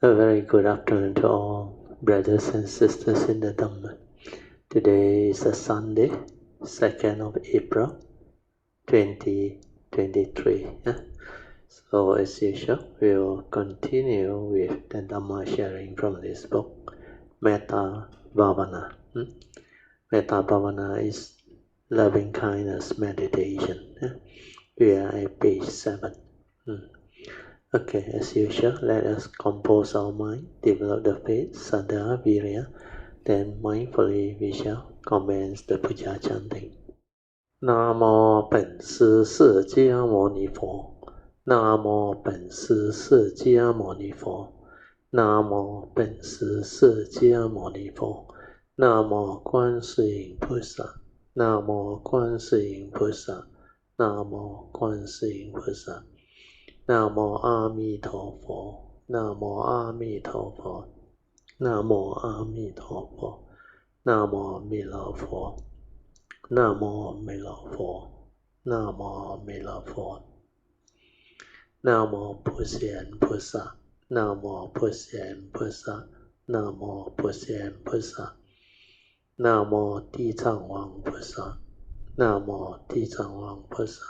A very good afternoon to all brothers and sisters in the Dhamma. Today is a Sunday, 2nd of April, 2023. So as usual, we'll continue with the Dhamma Sharing from this book, Metta Bhavana. Metta Bhavana is loving kindness meditation. We are at page 7. Okay, as usual, let us compose our mind, develop the faith, Saddha, Virya, then mindfully we shall commence the Puja chanting. Namo 本师释迦牟尼佛 Namo 本师释迦牟尼佛 Namo 本师释迦牟尼佛 Namo 观世音菩萨 Namo 观世音菩萨 Namo 观世音菩萨南无阿弥陀佛，南无阿弥陀佛，南无阿弥陀佛，南无弥勒佛，南无弥勒佛，南无弥勒佛，南无普贤菩萨，南无普贤菩萨，南无普贤菩萨，南无地藏王菩萨，南无地藏王菩萨。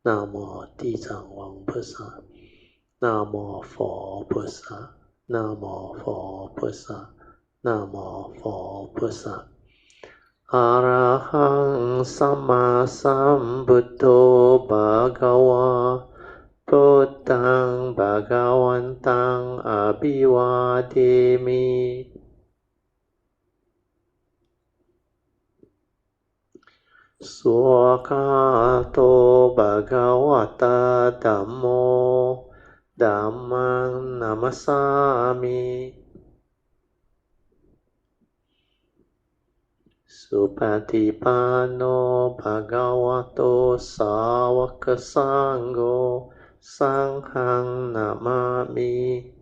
南无地藏王菩萨，南无佛菩萨，南无佛菩萨，南无佛菩萨。阿拉汉萨玛萨布多巴嘎瓦，布当巴嘎วัน当阿比瓦提米。Swakato Bhagavata Dhammo Dhammang Namasami Supatipano Bhagavato Sāvaka Sangho Sanghang Namami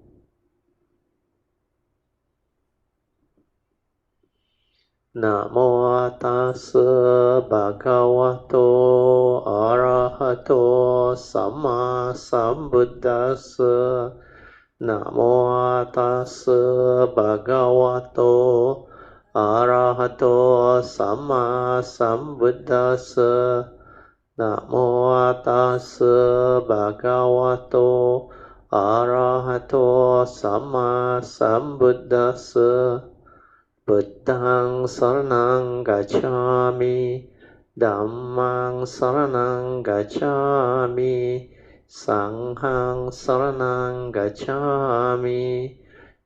Namo tassa bhagavato arahato samma sambuddhassa Namo tassa bhagavato arahato samma sambuddhassa Namo tassa bhagavato arahato samma sambuddhassa Buddhang saranang gacchami, Dhammang saranang gacchami, Sanghang saranang gacchami,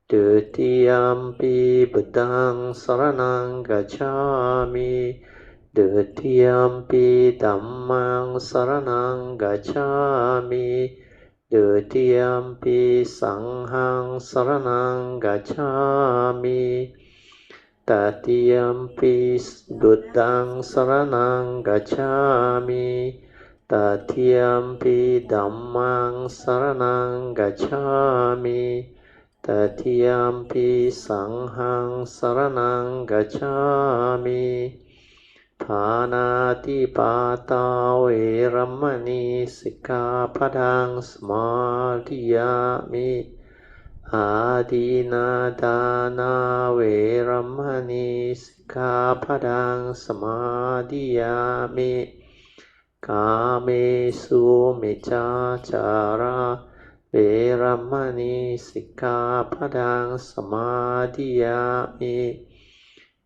Dutiyampi Buddhang saranang gacchami, Dutiyampi Dhammang saranang gacchami, Dutiyampi Sanghang saranang gacchami, Tatiyampi Buddhang saranang gacchami Tatiyampi Dhammang saranang gacchami Tatiyampi Sanghang saranang gacchami Panati pata veramani sikkhapadang samadhiyami Adina dana veramani sikkhapadang samadhiyami Kamesu miccācara veramani sikkhapadang samadhiyami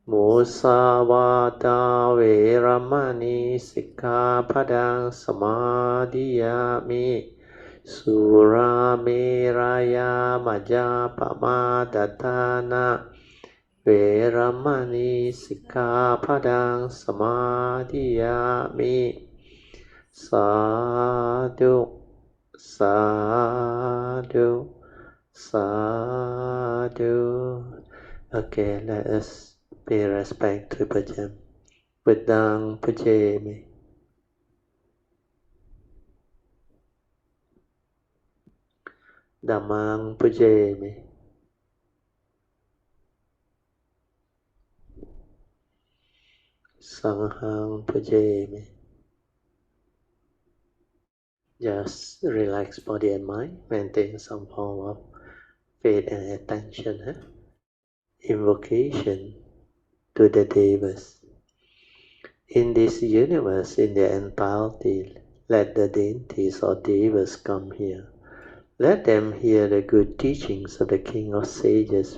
Musavada veramani sikkhapadang samadhiyami Surameraya Majapamadatana Veramani Sikkhapadang Samadhiyami Sadhu Sadhu Sadhu. Okay, let us pay respect to Puja. Buddhang Pujami. Dhammang Pujami. Sanghang Pujami. Just relax body and mind, maintain some form of faith and attention. Invocation to the Devas. In this universe, in their entirety, let the deities or Devas come here. Let them hear the good teachings of the King of Sages,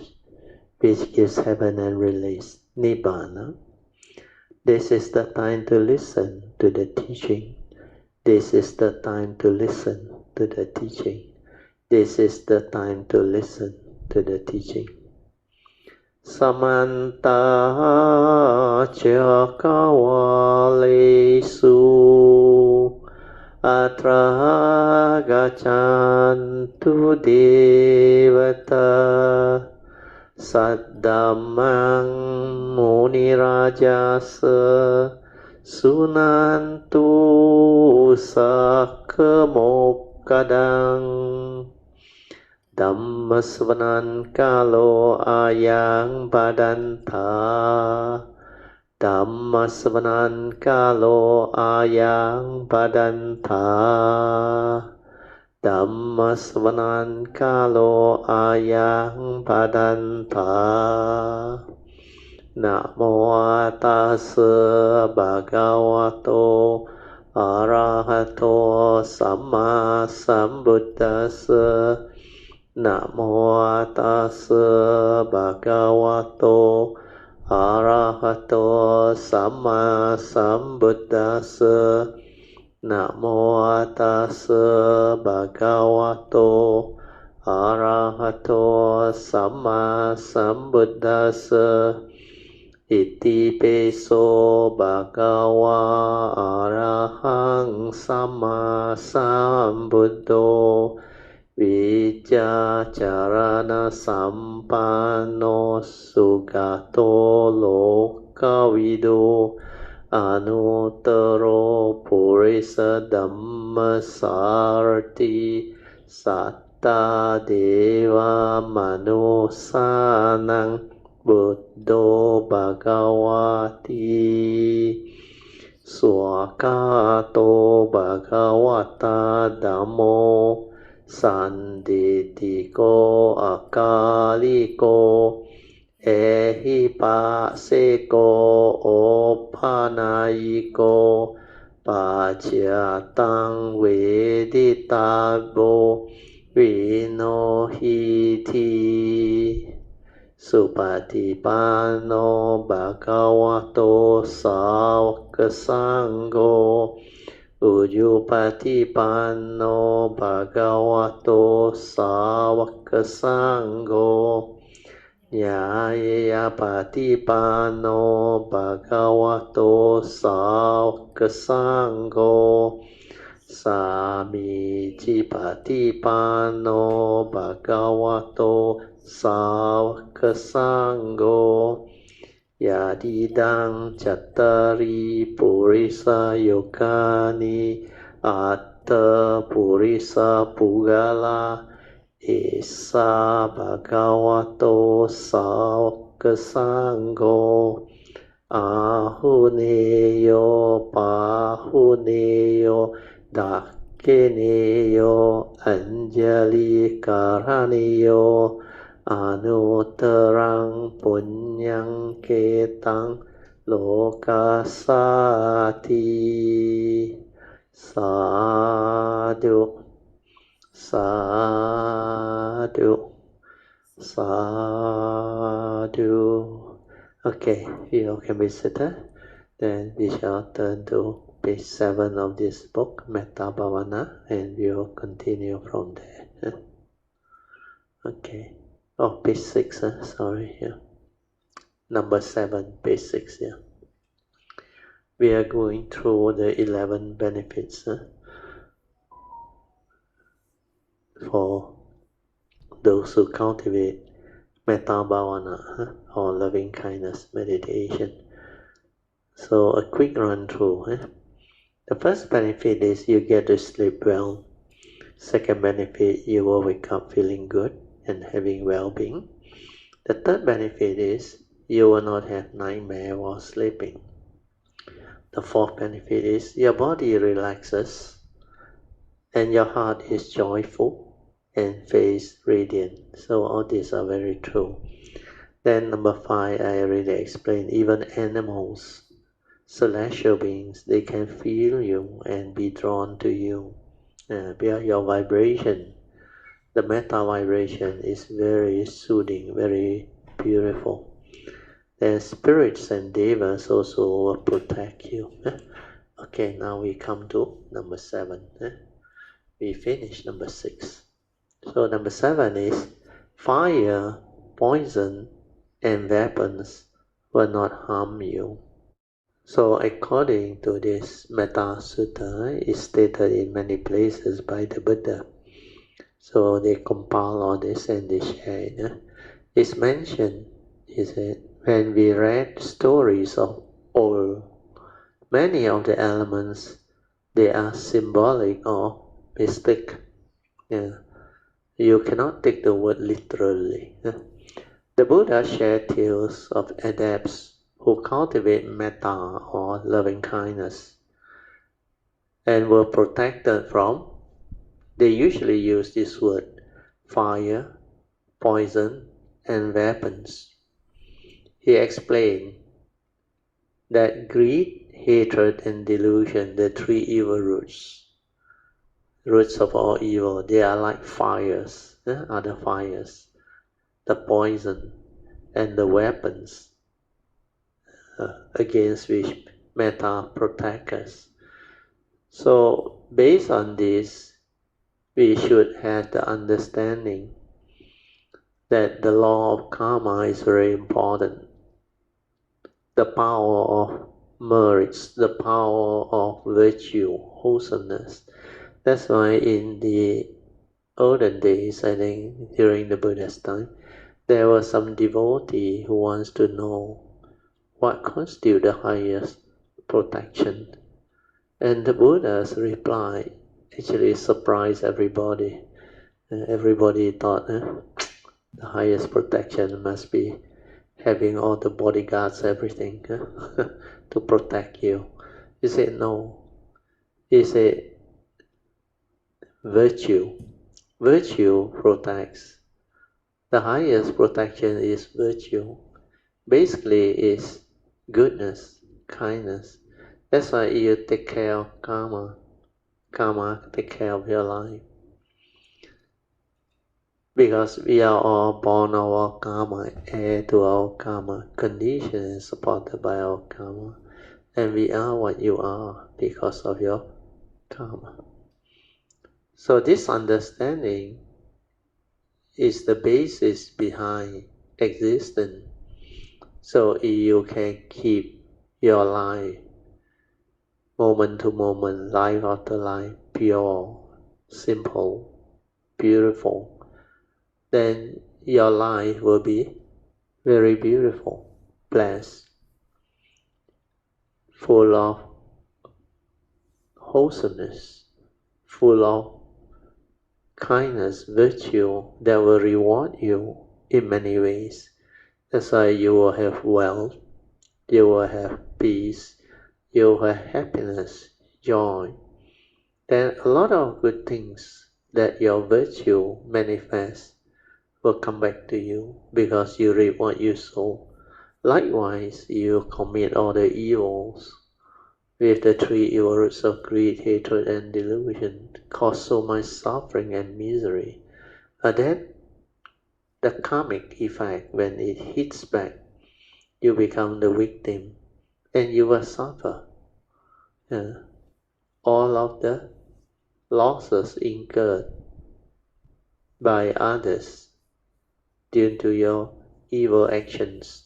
which gives heaven and release, Nibbana. This is the time to listen to the teaching. This is the time to listen to the teaching. This is the time to listen to the teaching. Samanta Chakawalesu Atra Gachantu Devata Saddamang Munirajasa Sunantu Sakkamokadang Dhammasvanan kalo ayang badanta Dhammasvanan kalo ayang badanta Dhammasvanan kalo ayang badanta Namo tassa bhagavato arahato samma sambuddhassa Namo tassa bhagavato arahato samma sambuddhassa Namo tassa bhagavato arahato samma sambuddhassa Iti peso bhagava arahang samma sambuddho Vijacarana sampanno sugato lokavido Anuttaro purisa dhammasarti satta deva manusanang Buddho Bhagavati Swakato Bhagavata Dhammo Sanditiko Akaliko Ehipaseko Opanayiko Pachyatang Veditabo Vinohiti Supatipanno Bhagavato Sāvaka Sangho Ujjupatipanno Bhagavato Sāvaka Sangho Nyaya Patipanno Bhagavato Sāvaka Sangho Sami Patipanno Bhagavato Sāvaka Sangho Yadidang Cattari Purisa Yogani Atta Purisa Pugala Esa Bhagavato Sāvaka Sangho Ahuneyo Pahuneyo Dakkeneyo Anjali Karaniyo Anuttarang punyang ketang lokasati sadhu sadhu sadhu. Okay, you can be seated. Then we shall turn to page 7 of this book, Metta Bhavana, and we will continue from there. Okay. Oh, page 6, sorry, yeah. Number 7, page 6, yeah. We are going through the 11 benefits for those who cultivate Metta Bhavana or loving kindness meditation. So a quick run through. The first benefit is you get to sleep well. Second benefit, you will wake up feeling good and having well-being. The third benefit is you will not have nightmare while sleeping. The fourth benefit is your body relaxes and your heart is joyful and face radiant. So all these are very true. Then number 5, I already explained, even animals, celestial beings, they can feel you and be drawn to you. Because your vibration, the metta vibration is very soothing, very beautiful. Then spirits and devas also will protect you. Okay, now we come to number 7. We finish number 6. So number 7 is fire, poison, and weapons will not harm you. So according to this Metta Sutta, is stated in many places by the Buddha. So they compile all this and they share it. It's mentioned, he said, when we read stories of old, many of the elements, they are symbolic or mystic. You cannot take the word literally. The Buddha shared tales of adepts who cultivate metta or loving kindness and were protected from, they usually use this word, fire, poison, and weapons. He explained that greed, hatred, and delusion, the 3 evil roots of all evil, they are like fires, are the fires, the poison, and the weapons against which metta protects us. So based on this, we should have the understanding that the law of karma is very important. The power of merits, the power of virtue, wholesomeness. That's why in the olden days, I think during the Buddha's time, there was some devotee who wants to know what constitutes the highest protection. And the Buddha's reply actually surprised everybody. Everybody thought the highest protection must be having all the bodyguards, everything to protect you. He said no. He said virtue. Virtue protects. The highest protection is virtue. Basically is goodness, kindness. That's why you take care of karma. Karma take care of your life. Because we are all born of our karma, heir to our karma, conditioned and supported by our karma. And we are what you are because of your karma. So this understanding is the basis behind existence. So you can keep your life, moment to moment, life after life, pure, simple, beautiful, then your life will be very beautiful, blessed, full of wholesomeness, full of kindness, virtue that will reward you in many ways. That's why you will have wealth, you will have peace, you will have happiness, joy. Then a lot of good things that your virtue manifests will come back to you because you reap what you sow. Likewise, you commit all the evils with the 3 evil roots of greed, hatred, and delusion, cause so much suffering and misery. And then the karmic effect, when it hits back, you become the victim and you will suffer all of the losses incurred by others due to your evil actions.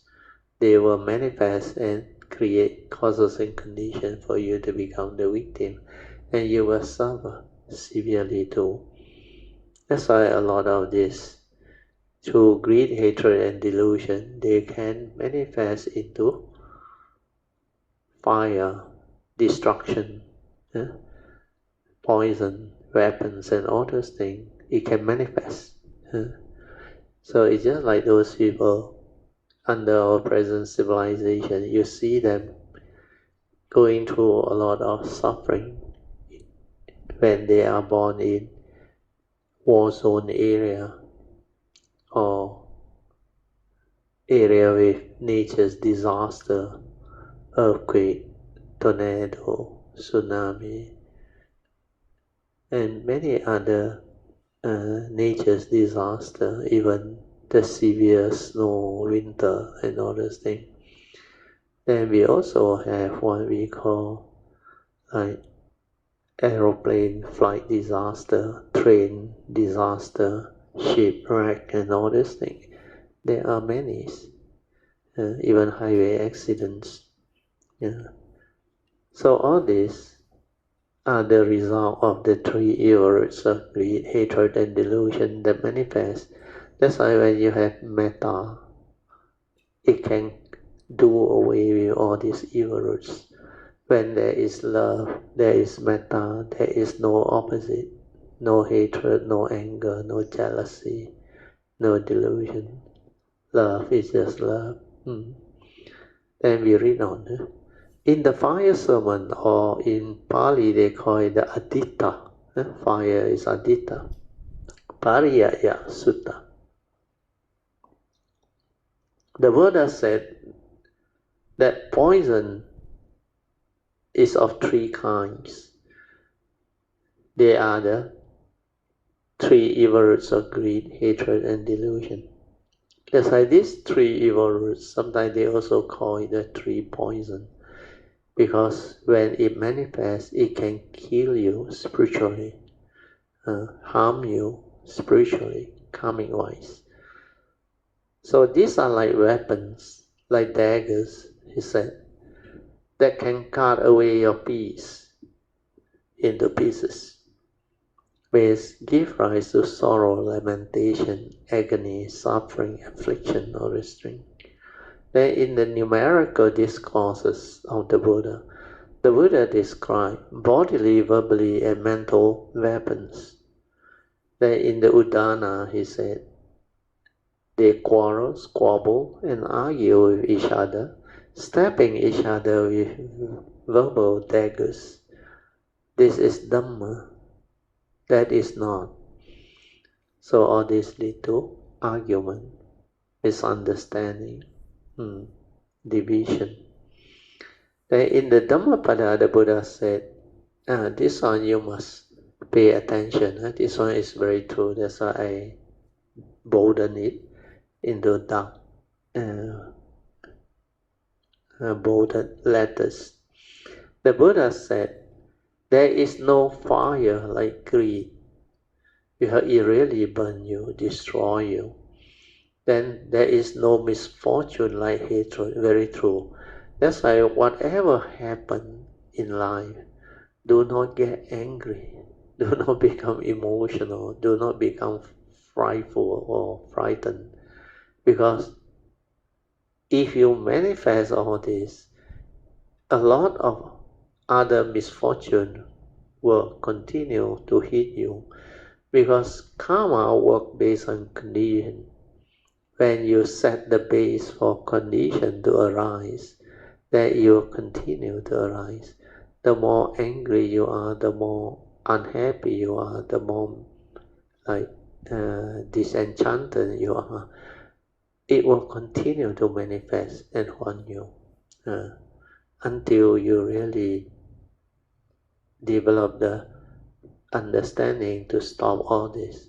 They will manifest and create causes and conditions for you to become the victim, and you will suffer severely too. That's why a lot of this, through greed, hatred, and delusion, they can manifest into fire, destruction, poison, weapons, and all those things. It can manifest. So it's just like those people under our present civilization. You see them going through a lot of suffering when they are born in war zone area or area with nature's disaster, earthquake, tornado, tsunami, and many other nature's disaster, even the severe snow, winter, and all those things. Then we also have what we call like aeroplane flight disaster, train disaster, shipwreck, and all these things. There are many, even highway accidents. Yeah. So all these are the result of the three evil roots of greed, hatred, and delusion that manifest. That's why when you have metta, it can do away with all these evil roots. When there is love, there is metta, there is no opposite, no hatred, no anger, no jealousy, no delusion. Love is just love. Then we read on. In the fire sermon, or in Pali they call it the Aditta. Fire is Aditta. Pariyaya Sutta. The Buddha said that poison is of three kinds. They are the three evil roots of greed, hatred, and delusion. Just like these three evil roots, sometimes they also call it the three poison, because when it manifests, it can kill you spiritually, harm you spiritually, karmic-wise. So these are like weapons, like daggers, he said, that can cut away your peace into pieces, which give rise to sorrow, lamentation, agony, suffering, affliction, or restraint. Then in the numerical discourses of the Buddha described bodily, verbally, and mental weapons. Then in the Udana, he said, they quarrel, squabble, and argue with each other, stabbing each other with verbal daggers. This is Dhamma, that is not. So all this lead to argument, misunderstanding, division. Then in the Dhammapada, the Buddha said, this one you must pay attention. This one is very true. That's why I bolden it into dark, bolded letters. The Buddha said, there is no fire like greed, because it really burn you, destroy you. Then there is no misfortune like hatred. Very true. That's why whatever happens in life, do not get angry. Do not become emotional. Do not become frightful or frightened. Because if you manifest all this, a lot of other misfortune will continue to hit you. Because karma works based on condition. When you set the base for condition to arise, then you will continue to arise. The more angry you are, the more unhappy you are, the more disenchanted you are. It will continue to manifest and haunt you until you really develop the understanding to stop all this.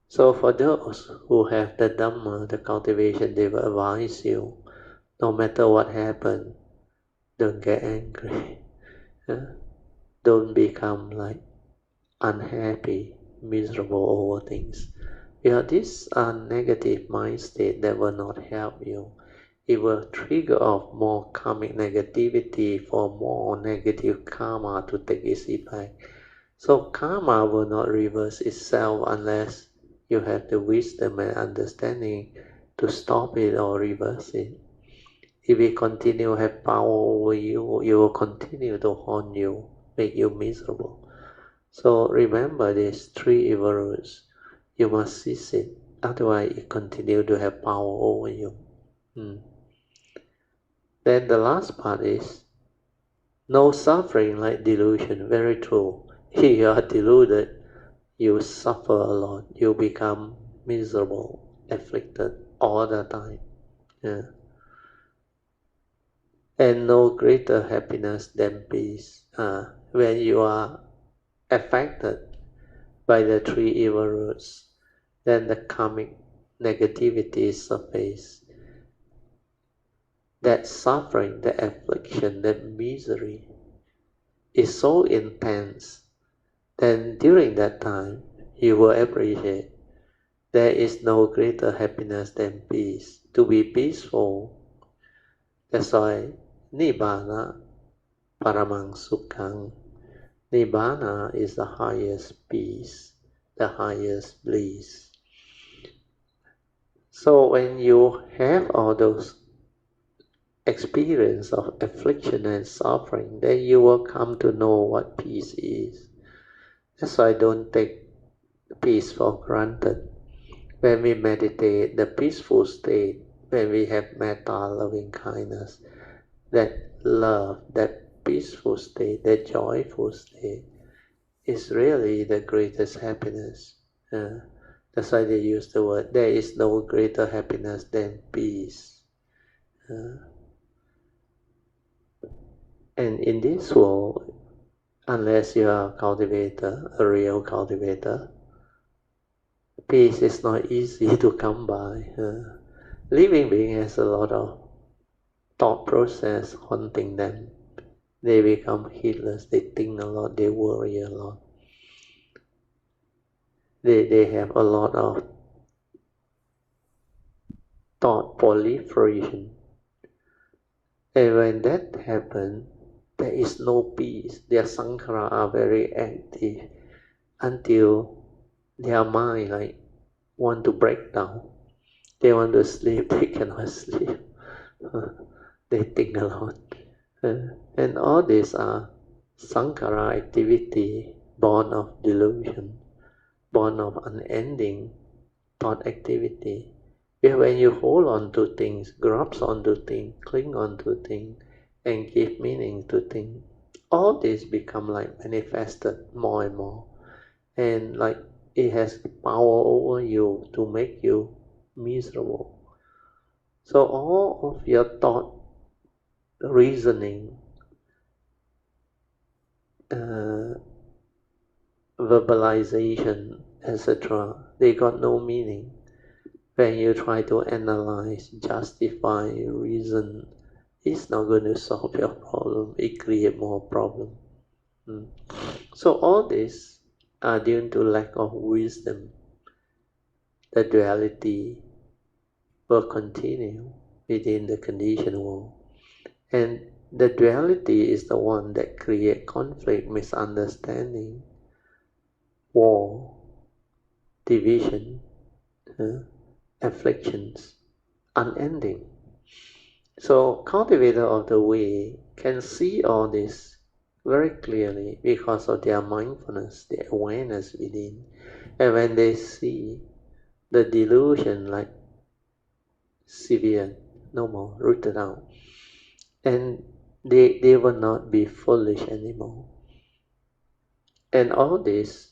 So for those who have the Dhamma, the cultivation, they will advise you, no matter what happens, don't get angry. Don't become like unhappy, miserable over things. Because these are negative mind state that will not help you. It will trigger off more karmic negativity for more negative karma to take its effect. So karma will not reverse itself unless you have the wisdom and understanding to stop it or reverse it. If it continue to have power over you, it will continue to haunt you, make you miserable. So remember these three evil roots. You must cease it, otherwise it continue to have power over you. Then the last part is no suffering like delusion. Very true. If you are deluded, you suffer a lot, you become miserable, afflicted all the time. Yeah. And no greater happiness than peace. When you are affected by the three evil roots, then the karmic negativity surface. That suffering, the affliction, the misery is so intense. Then during that time, you will appreciate there is no greater happiness than peace. To be peaceful, that's why Nibbana Paramang Sukhang. Nibbana is the highest peace, the highest bliss. So when you have all those experience of affliction and suffering, then you will come to know what peace is. That's why don't take peace for granted. When we meditate, the peaceful state, when we have metta, loving kindness, that love, that peaceful state, that joyful state, is really the greatest happiness. That's why they use the word, there is no greater happiness than peace. And in this world, unless you are a cultivator, a real cultivator, peace is not easy to come by. Living being has a lot of thought process haunting them. They become heedless, they think a lot, they worry a lot. They have a lot of thought proliferation. And when that happens, there is no peace. Their sankhara are very active until their mind want to break down. They want to sleep, they cannot sleep. They think a lot. And all these are sankhara activity, born of delusion, born of unending thought activity. When you hold on to things, grasp onto things, cling on to things, and give meaning to things, all this become manifested more and more. And it has power over you to make you miserable. So all of your thought, reasoning, verbalization, etc., they got no meaning. When you try to analyze, justify, reason, it's not going to solve your problem. It creates more problem. So all this are due to lack of wisdom. The duality will continue within the conditioned world. And the duality is the one that creates conflict, misunderstanding, war, division, afflictions, unending. So cultivator of the way can see all this very clearly because of their mindfulness, their awareness within. And when they see the delusion severe, no more, rooted out, and they will not be foolish anymore. And all this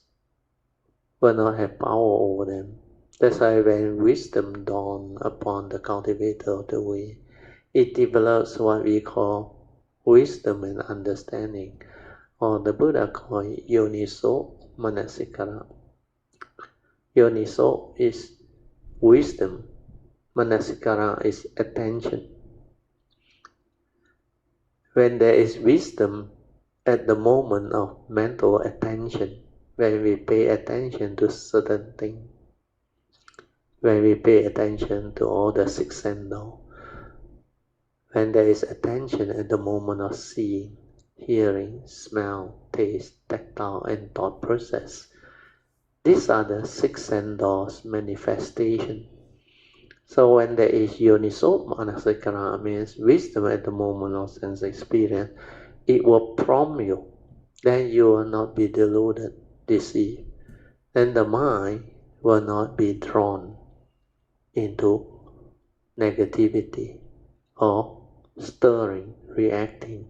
will not have power over them. That's why when wisdom dawns upon the cultivator of the way, it develops what we call wisdom and understanding, or the Buddha called Yoniso Manasikara. Yoniso is wisdom, Manasikara is attention. When there is wisdom at the moment of mental attention, when we pay attention to certain things, when we pay attention to all the six sense now, when there is attention at the moment of seeing, hearing, smell, taste, tactile, and thought process, these are the six sense doors manifestation. So when there is yoniso manasikara, means wisdom at the moment of sense experience, it will prompt you. Then you will not be deluded, deceived. Then the mind will not be drawn into negativity or stirring, reacting,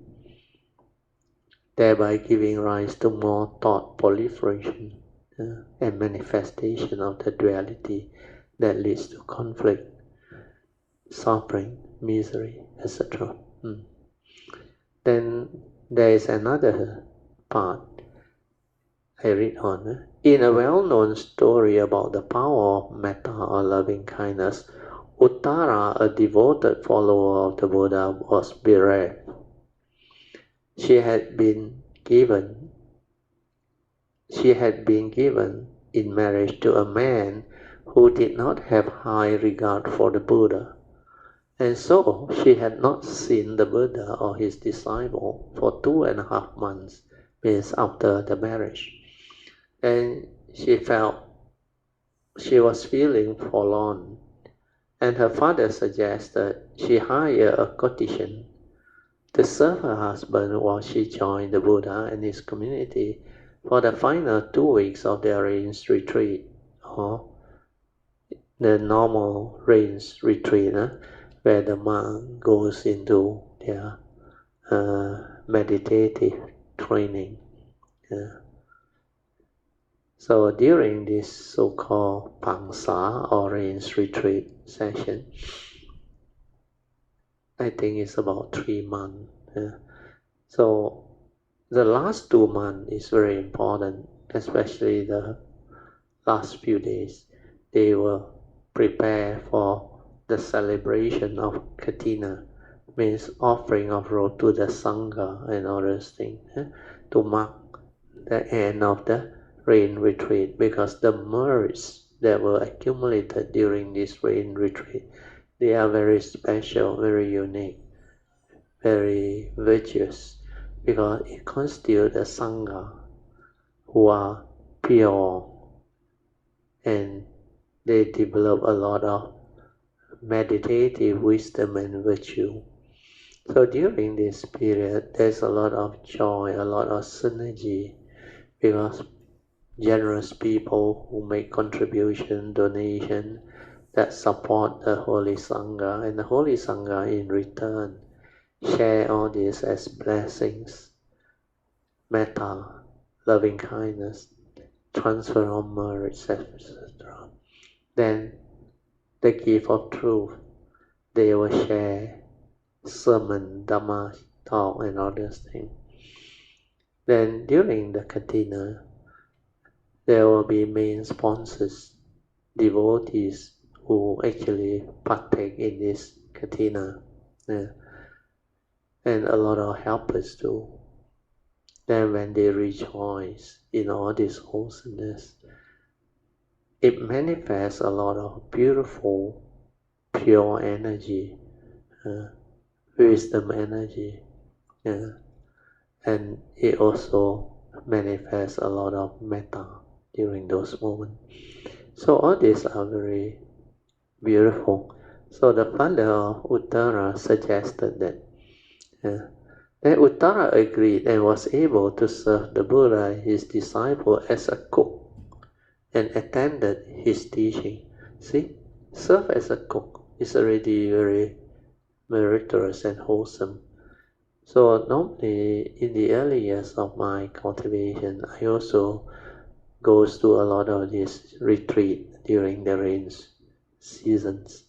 thereby giving rise to more thought proliferation and manifestation of the duality that leads to conflict, suffering, misery, etc. Then there is another part. I read on. In a well-known story about the power of metta or loving kindness, Uttara, a devoted follower of the Buddha, was bereft. She had been given in marriage to a man who did not have high regard for the Buddha, and so she had not seen the Buddha or his disciple for 2.5 months, means after the marriage. And she was feeling forlorn, and her father suggested she hire a courtesan to serve her husband while she joined the Buddha and his community for the final 2 weeks of their rains retreat, or the normal rains retreat, where the monk goes into their meditative training. So during this so-called Pangsa or rains retreat session, I think it's about 3 months. So the last 2 months is very important, especially the last few days. They will prepare for the celebration of Katina, means offering of road to the Sangha and all those things, to mark the end of the rain retreat, because the merits that were accumulated during this rain retreat, they are very special, very unique, very virtuous, because it constitutes a Sangha who are pure, and they develop a lot of meditative wisdom and virtue. So during this period, there's a lot of joy, a lot of synergy, because generous people who make contribution, donation, that support the Holy Sangha, and the Holy Sangha in return share all this as blessings, metta, loving kindness, transfer of merits, etc. Then the gift of truth, they will share sermon, Dhamma talk, and all those things. Then during the Katina, there will be main sponsors, devotees who actually partake in this Katina, and a lot of helpers too. Then when they rejoice in all this wholesomeness, it manifests a lot of beautiful, pure energy, wisdom energy, and it also manifests a lot of metta during those moments. So all these are very beautiful. So the father of Uttara suggested that. Then Uttara agreed and was able to serve the Buddha and his disciple as a cook, and attended his teaching. See, serve as a cook is already very meritorious and wholesome. So normally in the early years of my cultivation, I also goes to a lot of this retreat during the rains seasons.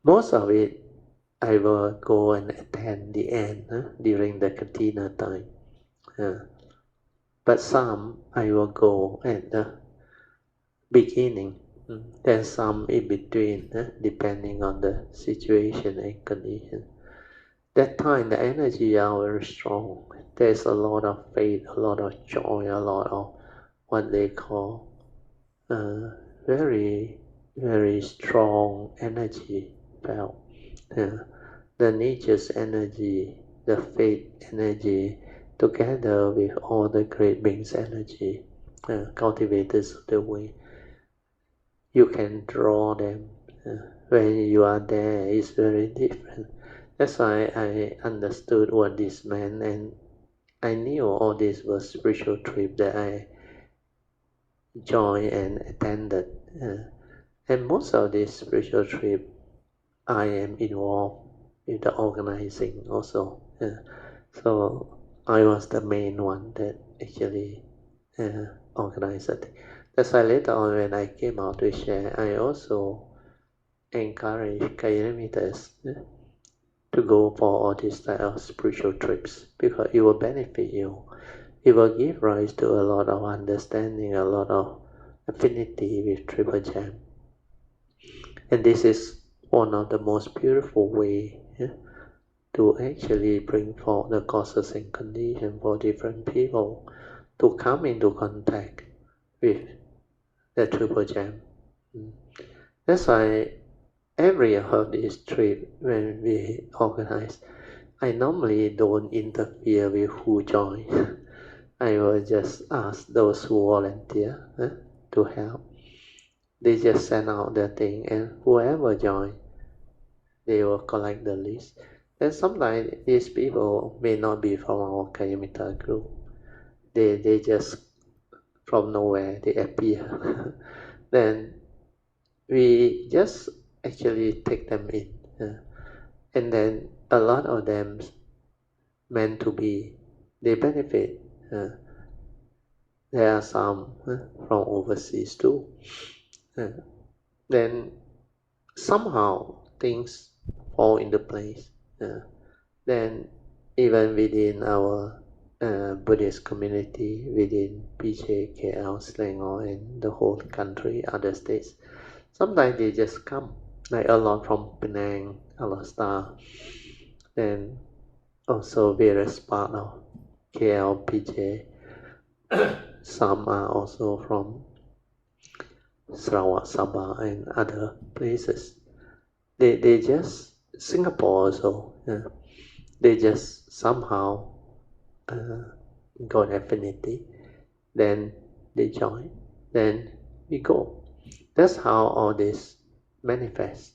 Most of it I will go and attend the end during the Katina time. But some I will go at the beginning, then some in between, depending on the situation and condition. That time the energy are very strong. There's a lot of faith, a lot of joy, a lot of what they call very, very strong energy felt. The nature's energy, the faith energy, together with all the great beings' energy, cultivators of the way, you can draw them. When you are there, it's very different. That's why I understood what this meant, and I knew all this was spiritual trip that I joined and attended. And most of this spiritual trip, I am involved with the organizing also. So I was the main one that actually organize a thing. That's why later on when I came out to share, I also encourage Kayanimiters to go for all these type of spiritual trips because it will benefit you. It will give rise to a lot of understanding, a lot of affinity with Triple Jam. And this is one of the most beautiful way to actually bring forth the causes and conditions for different people to come into contact with the Triple Jam. That's why every of these trips when we organize, I normally don't interfere with who join. I will just ask those who volunteer to help. They just send out their thing, and whoever join, they will collect the list. Then sometimes these people may not be from our Kayamita group. They just from nowhere they appear. Then we just actually take them in, and then a lot of them meant to be, they benefit. There are some from overseas too. Then somehow things fall into place. Then even within our Buddhist community, within PJ, KL, Selangor, and the whole country, other states, sometimes they just come, like a lot from Penang, Alasta, and also various part of KL, PJ. Some are also from Sarawak, Sabah, and other places. They just, Singapore also, they just somehow got affinity, then they join, then we go. That's how all this manifests.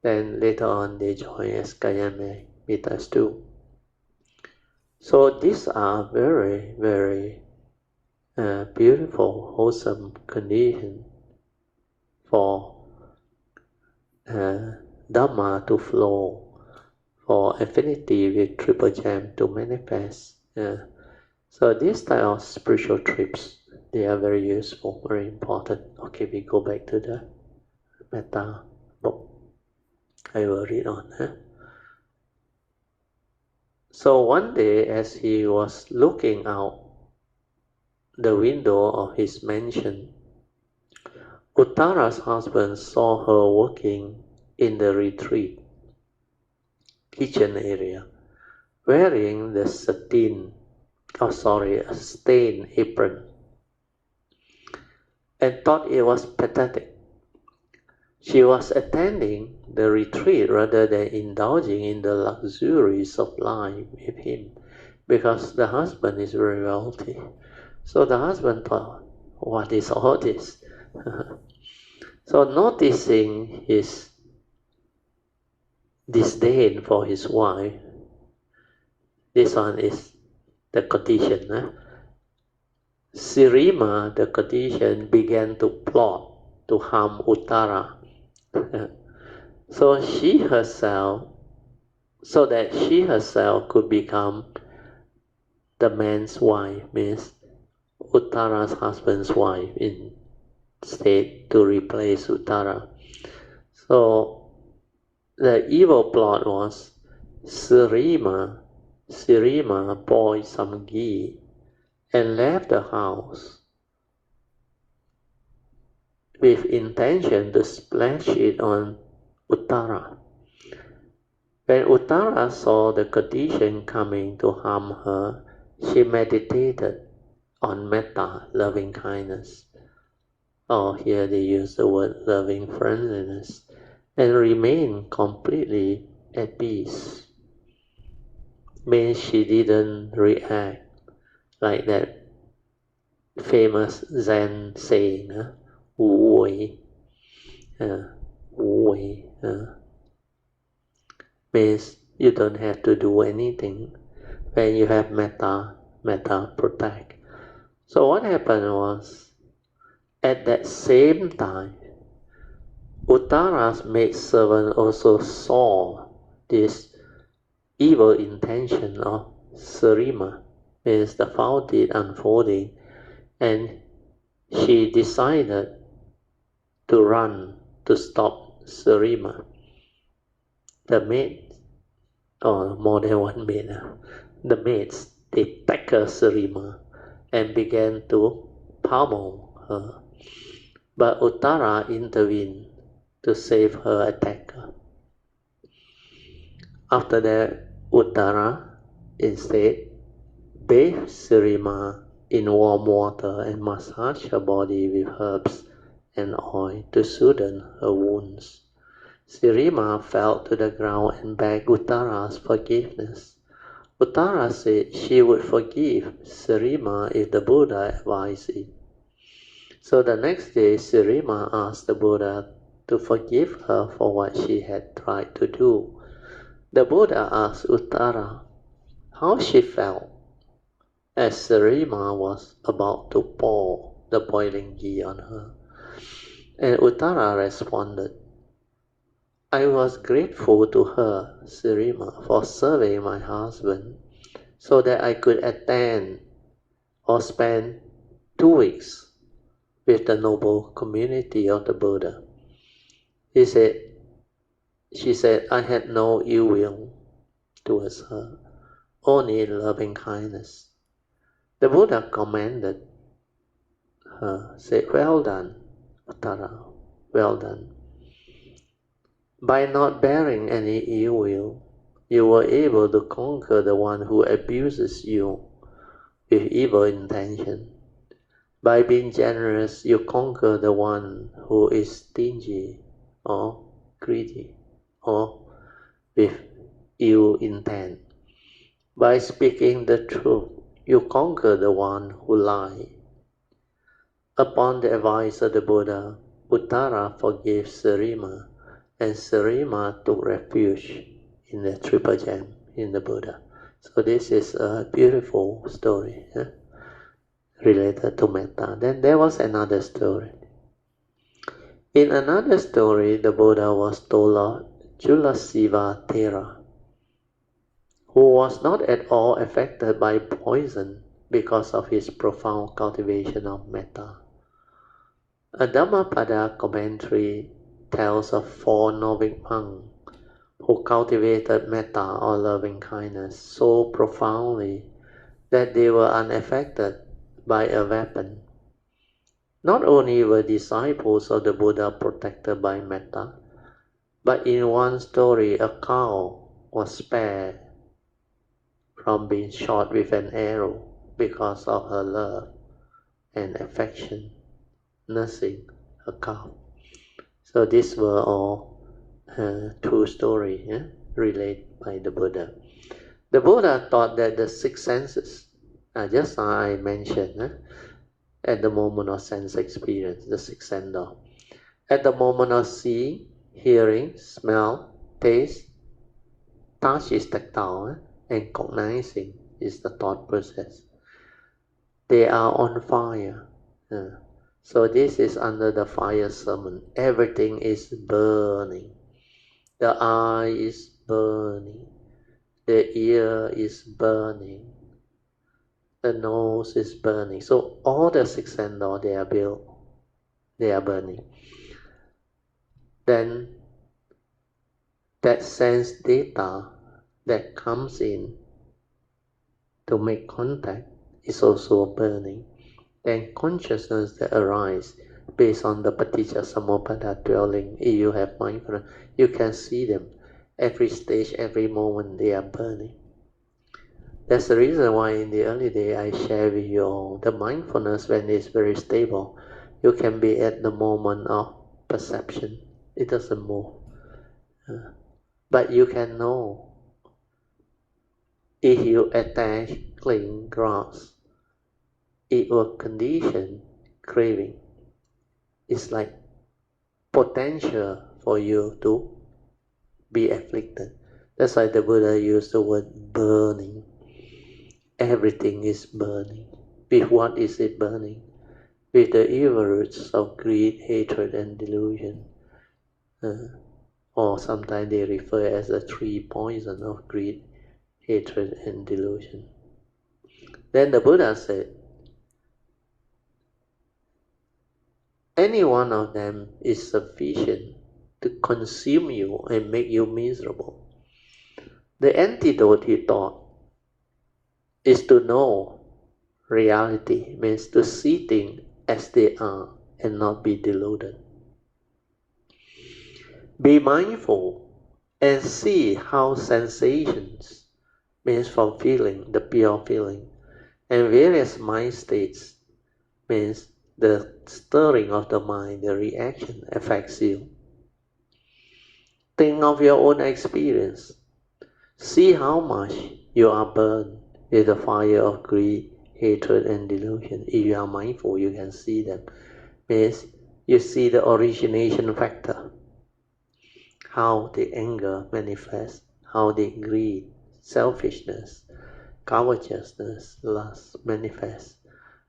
Then later on they join as Kayame Mitas too. So these are very, very beautiful, wholesome conditions for Dhamma to flow, for affinity with Triple Jam to manifest. So these type of spiritual trips, they are very useful, very important. Okay, we go back to the Metta book. I will read on. So one day as he was looking out the window of his mansion, Uttara's husband saw her working in the retreat kitchen area, wearing the a stained apron, and thought it was pathetic. She was attending the retreat rather than indulging in the luxuries of life with him, because the husband is very wealthy. So the husband thought, what is all this? So noticing his disdain for his wife, this one is the condition. Sirima, the condition, began to plot to harm Uttara. So that she herself could become the man's wife, means Uttara's husband's wife, instead to replace Uttara. So the evil plot was Sirima boiled some ghee and left the house with intention to splash it on Uttara. When Uttara saw the condition coming to harm her, she meditated on metta, loving kindness. Here they use the word loving friendliness, and remained completely at peace. Means she didn't react like that famous Zen saying, Wu Wei. Wu Wei. Means you don't have to do anything. When you have metta protect. So what happened was, at that same time, Uttara's maidservant also saw this evil intention of Sirima, means the foul deed unfolding, and she decided to run to stop Sarima. The maid, or more than one maid, the maids, they tackled Sarima and began to pummel her. But Uttara intervened to save her attacker. After that, Uttara instead bathed Sarima in warm water and massaged her body with herbs and oil to soothe her wounds. Sarima fell to the ground and begged Uttara's forgiveness. Uttara said she would forgive Sarima if the Buddha advised it. So the next day, Sarima asked the Buddha to forgive her for what she had tried to do. The Buddha asked Uttara how she felt as Sarima was about to pour the boiling ghee on her. And Uttara responded, I was grateful to her, Sarima, for serving my husband so that I could attend or spend 2 weeks with the noble community of the Buddha. She said, I had no ill will towards her, only loving kindness. The Buddha commended her, said, well done, Uttara, well done. By not bearing any ill will, you were able to conquer the one who abuses you with evil intention. By being generous, you conquer the one who is stingy or greedy or with ill intent. By speaking the truth, you conquer the one who lies. Upon the advice of the Buddha, Uttara forgave Sarima, and Sarima took refuge in the Triple Gem, in the Buddha. So this is a beautiful story related to metta. Then there was another story. In another story, the Buddha was told of Julasiva Thera, who was not at all affected by poison because of his profound cultivation of metta. A Dhammapada commentary tells of 4 novice monks who cultivated metta or loving kindness so profoundly that they were unaffected by a weapon. Not only were disciples of the Buddha protected by metta, but in one story a cow was spared from being shot with an arrow because of her love and affection, nursing a cow. So these were all true story related by the Buddha. The Buddha taught that the 6 senses, just I mentioned, at the moment of sense experience, the 6 sense door. At the moment of seeing, hearing, smell, taste, touch is tactile, and cognizing is the thought process. They are on fire. So this is under the fire sermon. Everything is burning. The eye is burning. The ear is burning. The nose is burning. So all the 6 sense doors, they are built. They are burning. Then that sense data that comes in to make contact is also burning. Then consciousness that arises based on the paticca samuppada dwelling, if you have mindfulness, you can see them. Every stage, every moment, they are burning. That's the reason why in the early day I share with you all the mindfulness when it's very stable. You can be at the moment of perception. It doesn't move. But you can know if you attach, cling, grasp, it will condition craving. It's like potential for you to be afflicted. That's why the Buddha used the word burning. Everything is burning. With what is it burning? With the evil roots of greed, hatred, and delusion. Or sometimes they refer as the 3 poison of greed, hatred, and delusion. Then the Buddha said, any one of them is sufficient to consume you and make you miserable. The antidote, he thought, is to know reality, means to see things as they are and not be deluded. Be mindful and see how sensations, means from feeling, the pure feeling, and various mind states, means the stirring of the mind, the reaction affects you. Think of your own experience. See how much you are burned with the fire of greed, hatred, and delusion. If you are mindful, you can see them. Means you see the origination factor, how the anger manifests, how the greed, selfishness, covetousness, lust manifests,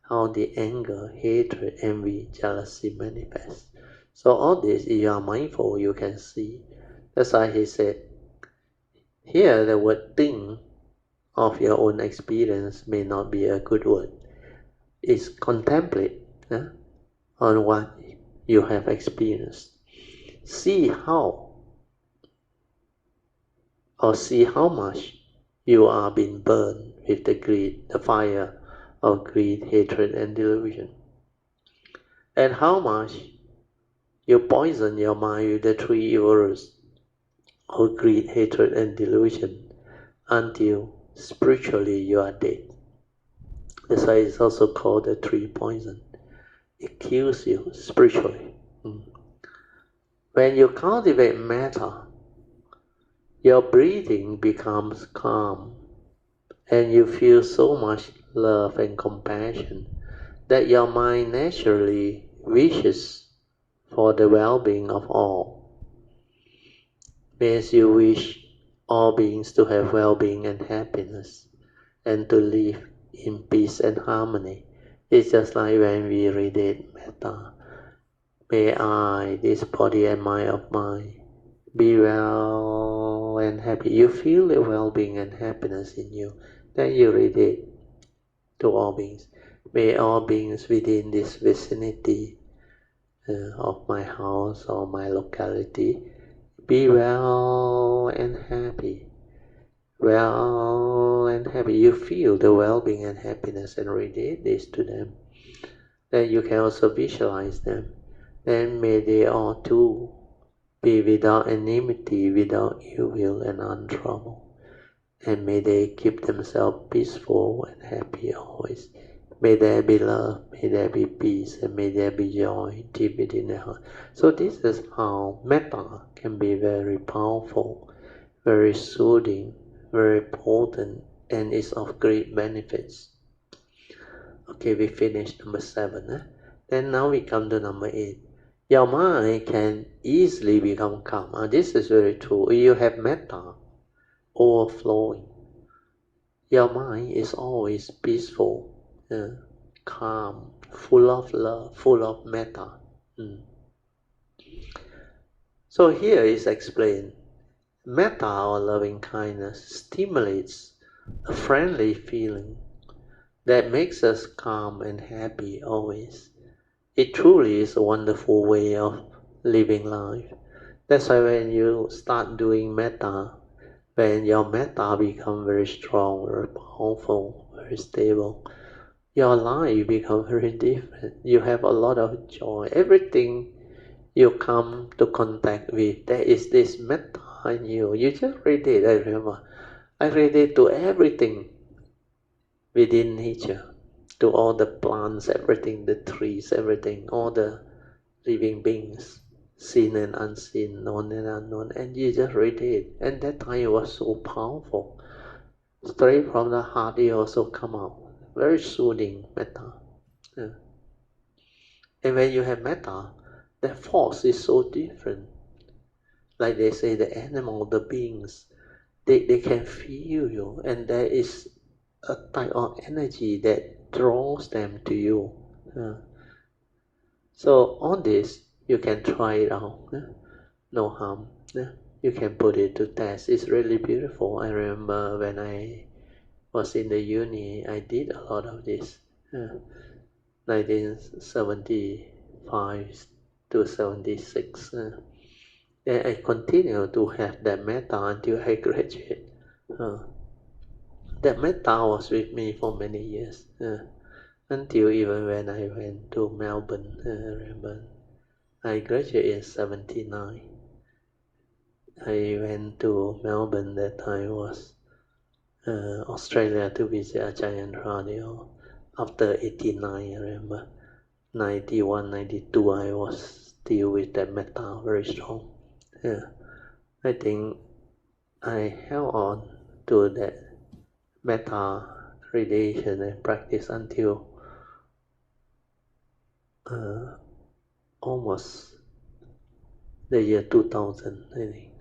how the anger, hatred, envy, jealousy manifests. So all this, if you are mindful, you can see. That's why he said, here the word think of your own experience may not be a good word. It's contemplate on what you have experienced. See how much you are being burned with the fire of greed, hatred, and delusion. And how much you poison your mind with the three evil roots of greed, hatred, and delusion until spiritually you are dead. That's why it's also called the three poison. It kills you spiritually. When you cultivate metta, your breathing becomes calm and you feel so much love and compassion that your mind naturally wishes for the well-being of all. Means you wish all beings to have well-being and happiness and to live in peace and harmony. It's just like when we read metta. May I, this body and mind of mine, be well and happy. You feel the well-being and happiness in you. Then you read it to all beings. May all beings within this vicinity of my house or my locality be well and happy. Well and happy. You feel the well-being and happiness and radiate this to them. Then you can also visualize them. Then may they all too be without enmity, without ill will and untroubled. And may they keep themselves peaceful and happy always. May there be love, may there be peace, and may there be joy deep within the heart. So this is how metta can be very powerful, very soothing, very potent, and is of great benefits. Okay, we finished number 7. Then now we come to number 8. Your mind can easily become calm. This is very true. You have metta overflowing. Your mind is always peaceful, calm, full of love, full of metta. So here is explained. Metta or loving kindness stimulates a friendly feeling that makes us calm and happy always. It truly is a wonderful way of living life. That's why when you start doing metta, when your metta becomes very strong, very powerful, very stable, your life becomes very different. You have a lot of joy. Everything you come to contact with, there is this metta in you. You just read it, I remember. I read it to everything within nature, to all the plants, everything, the trees, everything, all the living beings, seen and unseen, known and unknown, and you just read it. And that time it was so powerful. Straight from the heart, it also come out. Very soothing metta. Yeah. And when you have metta, that force is so different. Like they say, the animal, the beings, they can feel you, and there is a type of energy that draws them to you. So on this, you can try it out. No harm. You can put it to test. It's really beautiful. I remember when I was in the uni, I did a lot of this. 1975, 75 to 76. Then I continue to have that metta until I graduate. That metta was with me for many years, until even when I went to Melbourne. Remember, I graduated in 79. I went to Melbourne that time was Australia to visit a giant radio. After 89, I remember, 91, 92, I was still with that metta very strong. I think I held on to that metta relation and practice until almost the year 2000, I think,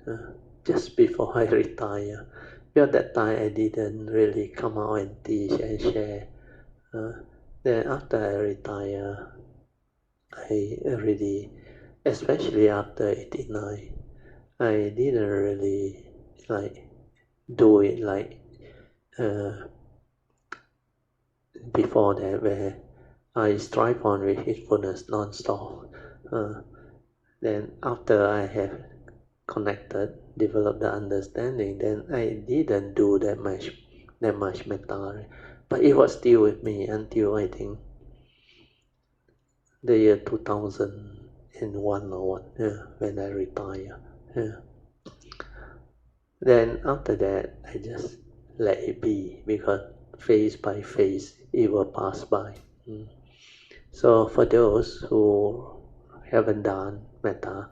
just before I retire. Because that time I didn't really come out and teach and share. Then after I retire, I really, especially after 89, I didn't really do it before that, where I strive on with heedfulness non-stop. Then after I have connected, developed the understanding, then I didn't do that much metta. But it was still with me until I think the year 2001 or what, when I retire. Then after that, I just let it be, because phase by phase it will pass by. So for those who haven't done metta,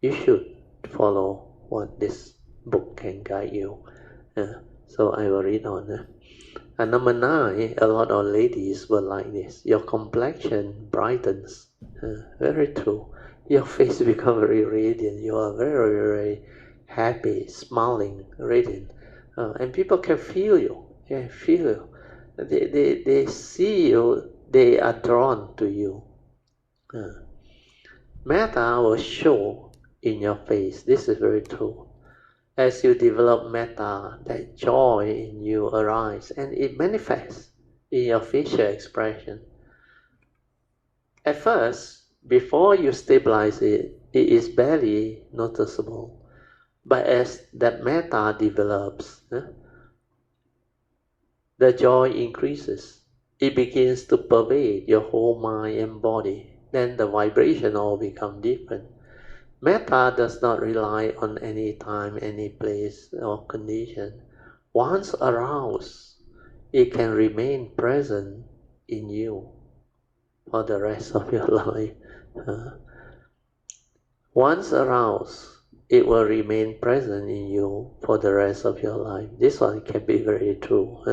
you should follow what this book can guide you. So I will read on. And number 9, a lot of ladies were like this. Your complexion brightens. Very true. Your face becomes very radiant. You are very, very happy, smiling, radiant. And people can feel you. Yeah, feel you. They see you. They are drawn to you. Metta will show in your face. This is very true. As you develop metta, that joy in you arises and it manifests in your facial expression. At first, before you stabilize it, it is barely noticeable. But as that metta develops, the joy increases. It begins to pervade your whole mind and body. Then the vibration all become different. Metta does not rely on any time, any place or condition. Once aroused, it can remain present in you for the rest of your life. Once aroused, it will remain present in you for the rest of your life. This one can be very true.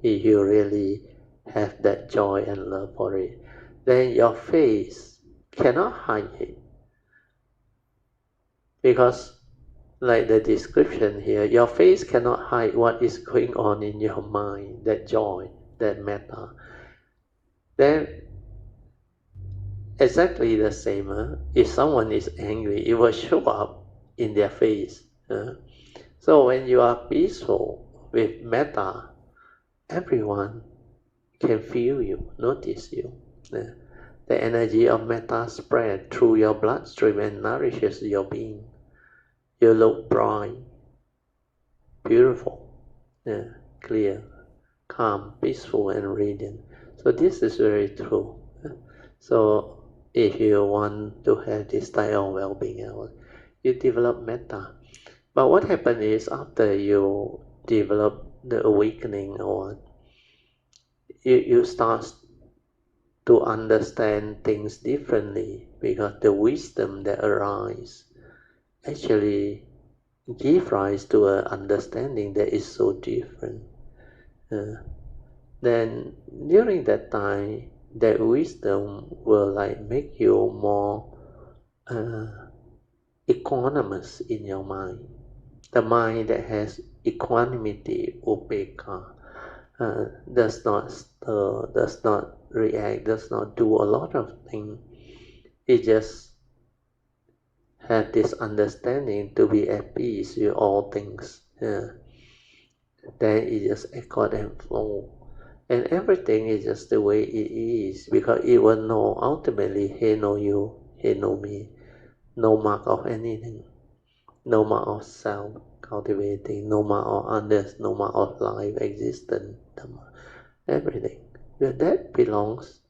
If you really have that joy and love for it, then your face cannot hide it. Because like the description here, your face cannot hide what is going on in your mind, that joy, that metta. Then exactly the same. If someone is angry, it will show up in their face. So when you are peaceful with metta, everyone can feel you, notice you. The energy of metta spreads through your bloodstream and nourishes your being. You look bright, beautiful, clear, calm, peaceful, and radiant. So this is very true. So if you want to have this type of well-being, you develop metta. But what happens is after you develop the awakening, or you start to understand things differently, because the wisdom that arises actually give rise to an understanding that is so different. Then during that time, that wisdom will make you more equanimous in your mind. The mind that has equanimity, upekkha, does not stir, does not react, does not do a lot of things. It just have this understanding to be at peace with all things. Then it just accord and flow. And everything is just the way it is, because it will know ultimately, he know you, he know me. No mark of anything, no mark of self cultivating, no mark of others, no mark of life existence, everything. That belongs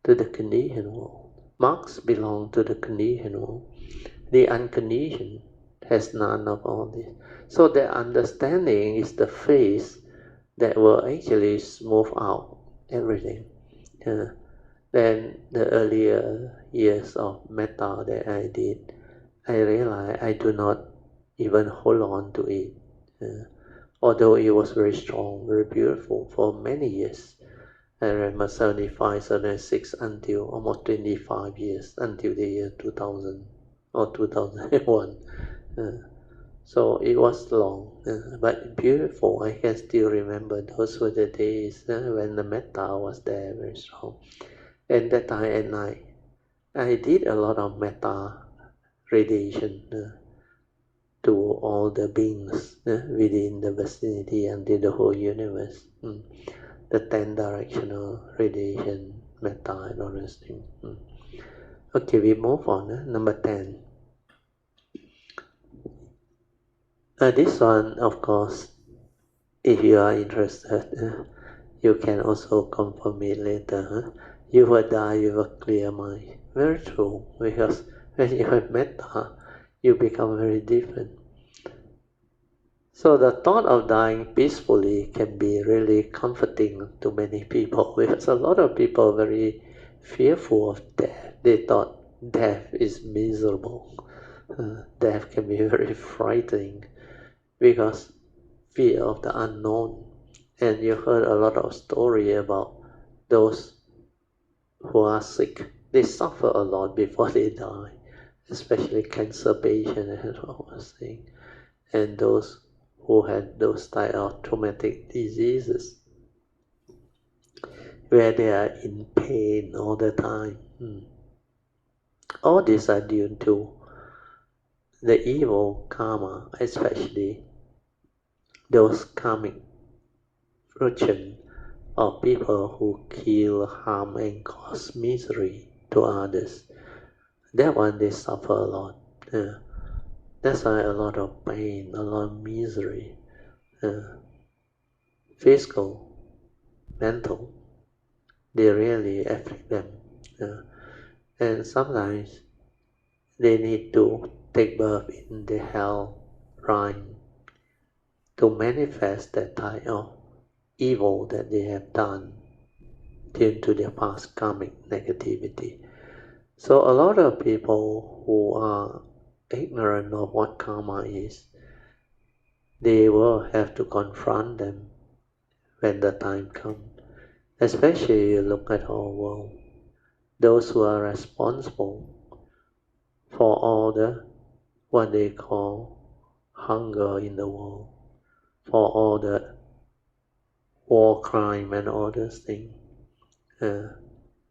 to the conditioned world. Marks belong to the conditioned world. The unconditioned has none of all this. So the understanding is the phase that will actually smooth out everything. Then the earlier years of metta that I did, I realized I do not even hold on to it. Although it was very strong, very beautiful for many years. I remember 75, 76 until almost 25 years, until the year 2000 or 2001. So it was long, but beautiful. I can still remember those were the days when the metta was there, very strong. And that time at night, I did a lot of metta radiation to all the beings within the vicinity and to the whole universe. The 10 directional radiation, metta, and all those things. Okay, we move on. Number 10. This one, of course, if you are interested, you can also confirm it later. You will die with a clear mind. Very true, because when you have metta, you become very different. So the thought of dying peacefully can be really comforting to many people, because a lot of people are very fearful of death. They thought death is miserable. Death can be very frightening because fear of the unknown. And you heard a lot of story about those who are sick. They suffer a lot before they die, especially cancer patients and all those things. And those who had those type of traumatic diseases, where they are in pain all the time. All these are due to the evil karma, especially those karmic fortune of people who kill, harm, and cause misery to others. That one they suffer a lot. That's why a lot of pain, a lot of misery, physical, mental, they really affect them. And sometimes they need to take birth in the hell realm to manifest that type of evil that they have done due to their past karmic negativity. So a lot of people who are ignorant of what karma is, they will have to confront them when the time comes. Especially you look at our world, those who are responsible for all the what they call hunger in the world, for all the war crime and all those things, the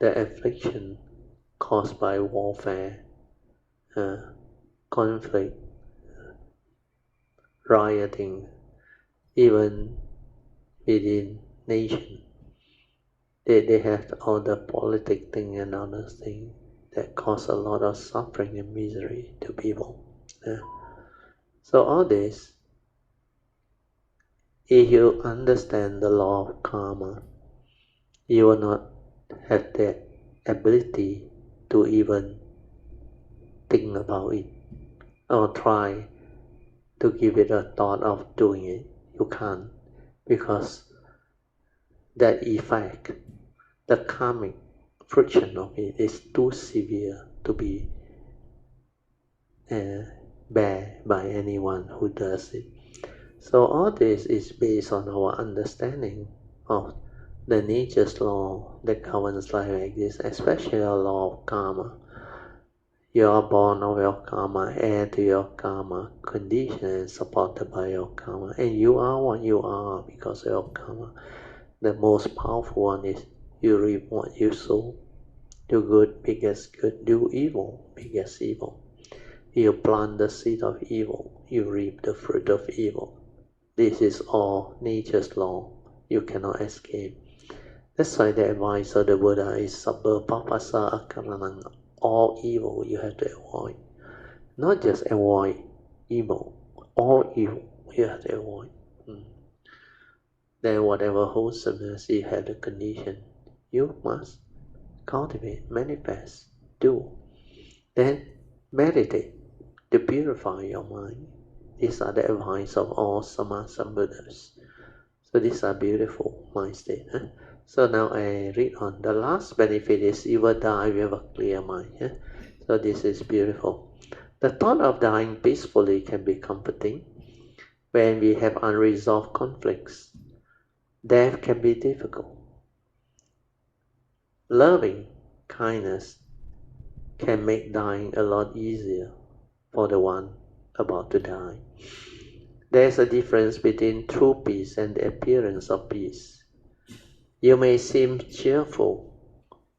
affliction caused by warfare, conflict, rioting, even within nation. They have all the politic thing and other things that cause a lot of suffering and misery to people. So all this, if you understand the law of karma, you will not have the ability to even think about it or try to give it a thought of doing it. You can't, because that effect, the karmic friction of it is too severe to be bear by anyone who does it. So all this is based on our understanding of the nature's law that governs life like this, especially the law of karma. You are born of your karma, heir to your karma, conditioned and supported by your karma, and you are what you are because of your karma. The most powerful one is you reap what you sow. Do good, biggest good. Do evil, biggest evil. You plant the seed of evil, you reap the fruit of evil. This is all nature's law. You cannot escape. That's why the advice of the Buddha is sabba papasa akaranang. All evil you have to avoid. Not just avoid evil, all evil you have to avoid. Then whatever wholesomeness you have the condition, you must cultivate, manifest, do. Then meditate to purify your mind. These are the advice of all Samasa Buddhas. So these are beautiful mind state. So now I read on. The last benefit is you will die with a clear mind. So this is beautiful. The thought of dying peacefully can be comforting when we have unresolved conflicts. Death can be difficult. Loving kindness can make dying a lot easier for the one about to die. There is a difference between true peace and the appearance of peace. You may seem cheerful.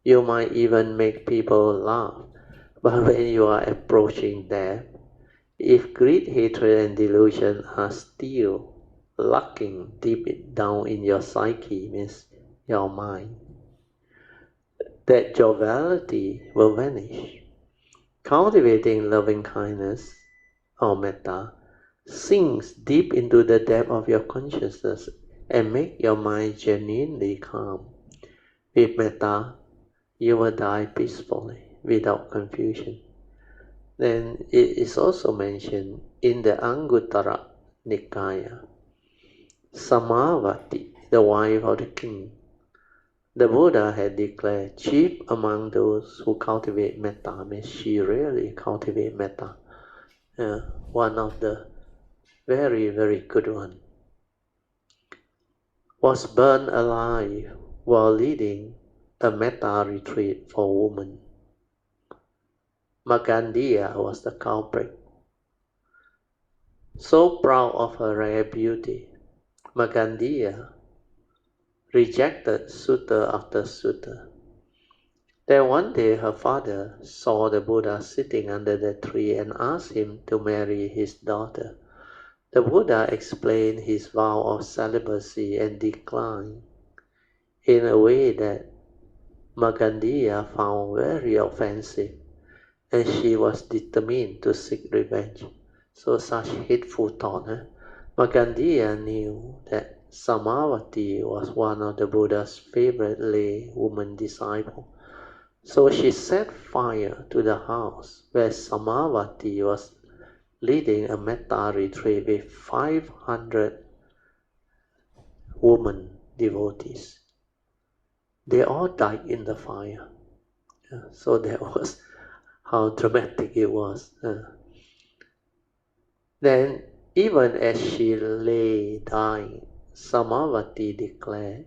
You might even make people laugh. But when you are approaching death, if greed, hatred, and delusion are still lurking deep down in your psyche, means your mind, that joviality will vanish. Cultivating loving kindness or metta sinks deep into the depth of your consciousness and make your mind genuinely calm. With metta, you will die peacefully without confusion. Then it is also mentioned in the Anguttara Nikaya, Samavati, the wife of the king. The Buddha had declared, chief among those who cultivate metta, means she really cultivate metta. One of the very, very good one, was burned alive while leading a metta retreat for women. Magandiya was the culprit. So proud of her rare beauty, Magandiya rejected suitor after suitor. Then one day her father saw the Buddha sitting under the tree and asked him to marry his daughter. The Buddha explained his vow of celibacy and declined in a way that Magandiya found very offensive, and she was determined to seek revenge. So such hateful thought. Magandiya knew that Samavati was one of the Buddha's favorite lay woman disciples. So she set fire to the house where Samavati was leading a metta retreat with 500 women devotees. They all died in the fire. So that was how dramatic it was. Then, even as she lay dying, Samavati declared,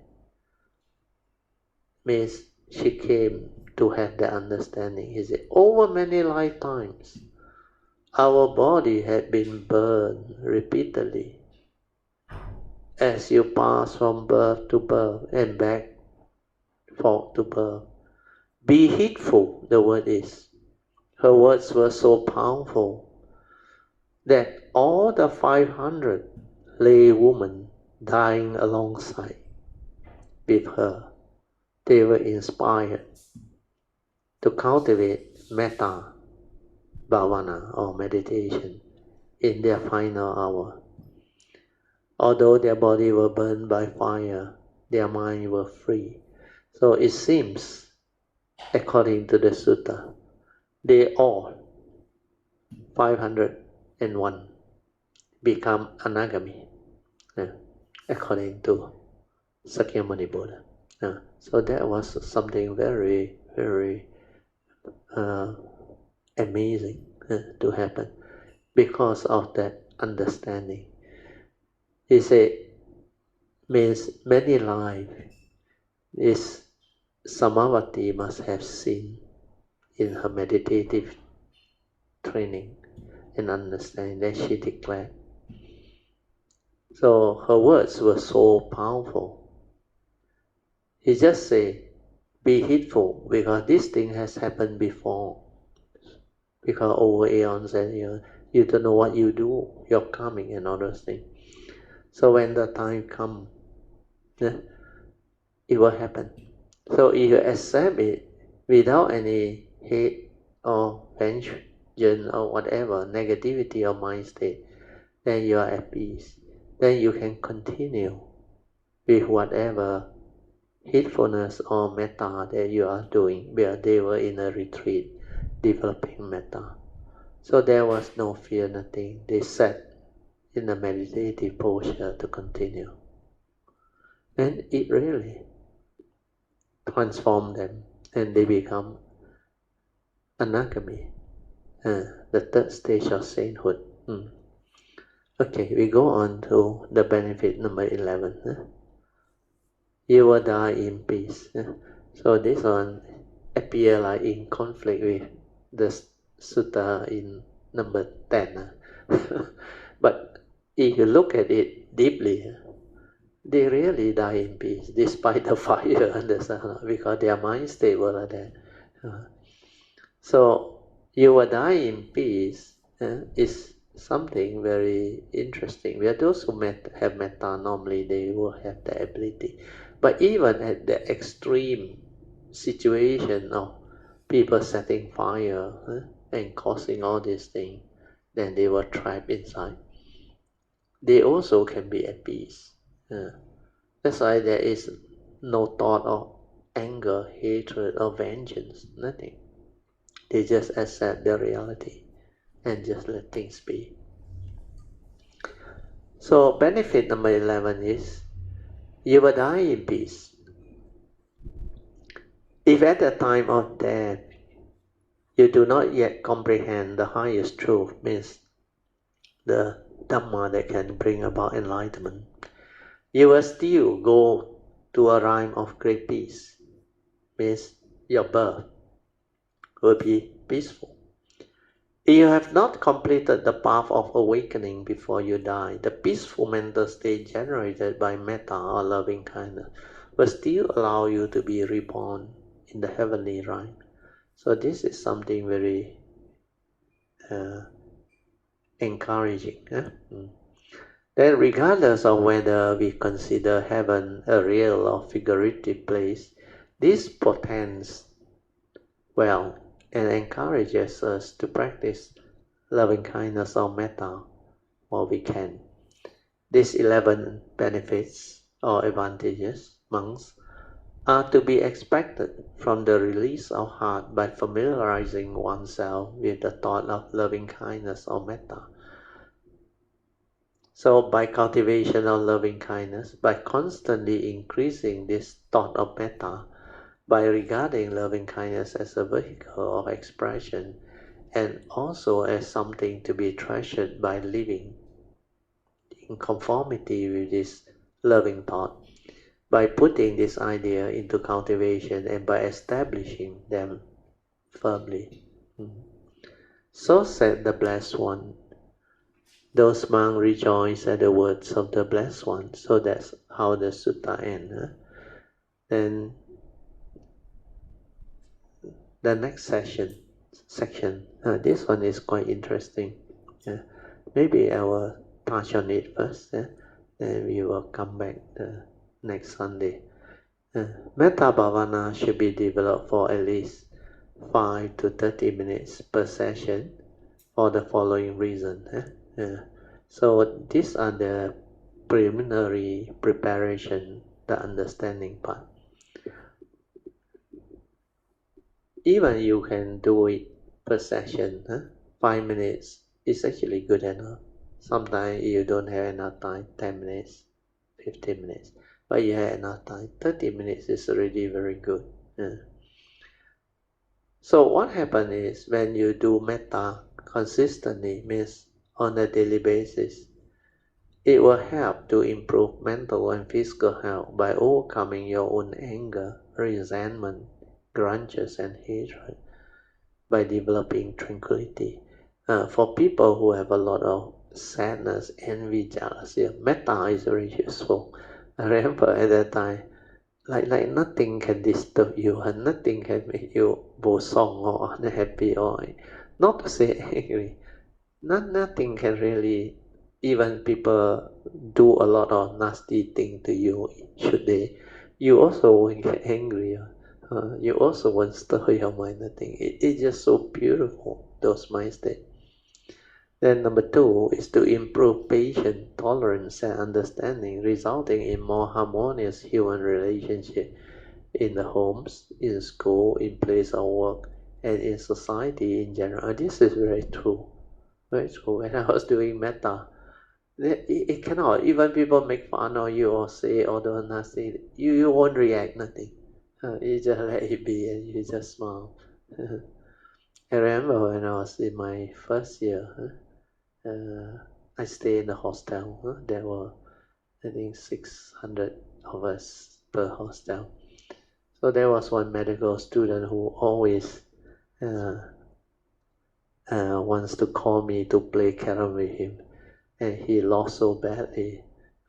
means she came to have the understanding. He said, over many lifetimes, our body had been burned repeatedly as you pass from birth to birth and back forth to birth. Be heedful, the word is. Her words were so powerful that all the 500 lay women dying alongside with her, they were inspired to cultivate Metta Bhavana or meditation in their final hour. Although their body were burned by fire, their mind were free. So it seems, according to the sutta, they all, 501, become anagami, according to Sakyamuni Buddha. So that was something very, very amazing to happen because of that understanding. He said, means many lives is Samavati must have seen in her meditative training and understanding that she declared. So her words were so powerful. He just said, be heedful because this thing has happened before. Because over aeons and you don't know what you do, you're coming and all those things. So when the time comes, it will happen. So if you accept it without any hate or vengeance or whatever, negativity or mind state, then you are at peace. Then you can continue with whatever hatefulness or metta that you are doing, where they were in a retreat developing metta. So there was no fear, nothing. They sat in a meditative posture to continue. And it really transformed them, and they become anagami, the third stage of sainthood. Okay, we go on to the benefit number 11. You will die in peace. So this one appear like in conflict with the sutta in number 10. But if you look at it deeply, they really die in peace despite the fire and the sun, because their mind state was like that. So you will die in peace is something very interesting. Where those who have metta, normally they will have the ability. But even at the extreme situation of people setting fire and causing all these things, then they were trapped inside. They also can be at peace. That's why there is no thought of anger, hatred, or vengeance, nothing. They just accept the reality and just let things be. So benefit number 11 is you will die in peace. If at the time of death you do not yet comprehend the highest truth, means the Dhamma that can bring about enlightenment, you will still go to a realm of great peace, means your birth will be peaceful. If you have not completed the path of awakening before you die, the peaceful mental state generated by metta or loving kindness will still allow you to be reborn in the heavenly realm. So this is something very encouraging. Then regardless of whether we consider heaven a real or figurative place, this portends well and encourages us to practice loving kindness or metta while we can. These 11 benefits or advantages, monks, are to be expected from the release of heart by familiarizing oneself with the thought of loving kindness or metta. So by cultivation of loving kindness, by constantly increasing this thought of metta, by regarding loving kindness as a vehicle of expression and also as something to be treasured by living in conformity with this loving thought, by putting this idea into cultivation and by establishing them firmly. So said the Blessed One. Those monks rejoice at the words of the Blessed One. So that's how the sutta ends. Then the next section, this one is quite interesting. Maybe I will touch on it first, then we will come back the next Sunday. Metta Bhavana should be developed for at least 5 to 30 minutes per session for the following reason. So these are the preliminary preparation, the understanding part. Even you can do it per session, 5 minutes is actually good enough. Sometimes you don't have enough time, 10 minutes, 15 minutes, but you have enough time, 30 minutes is already very good. So what happens is when you do metta consistently, means on a daily basis, it will help to improve mental and physical health by overcoming your own anger, resentment, grudges and hatred, by developing tranquility. For people who have a lot of sadness, envy, jealousy, metta is very useful. I remember at that time, like nothing can disturb you and nothing can make you bosong or unhappy or not to say angry. Nothing can really, even people do a lot of nasty thing to you, should they, you also won't get angry. You also won't stir your mind. Nothing. It's just so beautiful, those mind states. Then number 2 is to improve patience, tolerance, and understanding, resulting in more harmonious human relationship in the homes, in school, in place of work, and in society in general. This is very true. Very true. When I was doing metta, it cannot. Even people make fun of you or say or do not say, you won't react nothing. You just let it be and you just smile. I remember when I was in my first year, I stayed in the hostel. There were, I think, 600 of us per hostel. So there was one medical student who always wants to call me to play carom with him, and he lost so badly.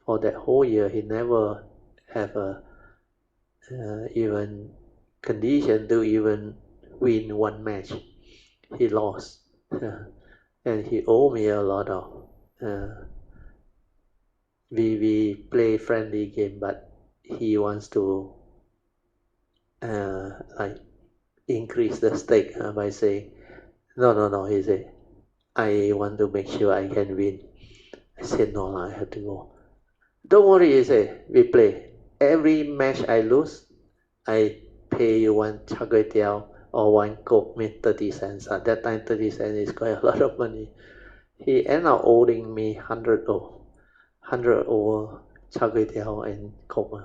For that whole year, he never have a even condition to even win one match. He lost, and he owed me a lot of. We play friendly game, but he wants to like increase the stake by saying, no, he said, I want to make sure I can win. I said, no, I have to go. Don't worry, he said, we play. Every match I lose, I pay you one char kway teow or one coke means 30 cents. At that time, 30 cents is quite a lot of money. He ended up owing me 100 over char kway teow and coke.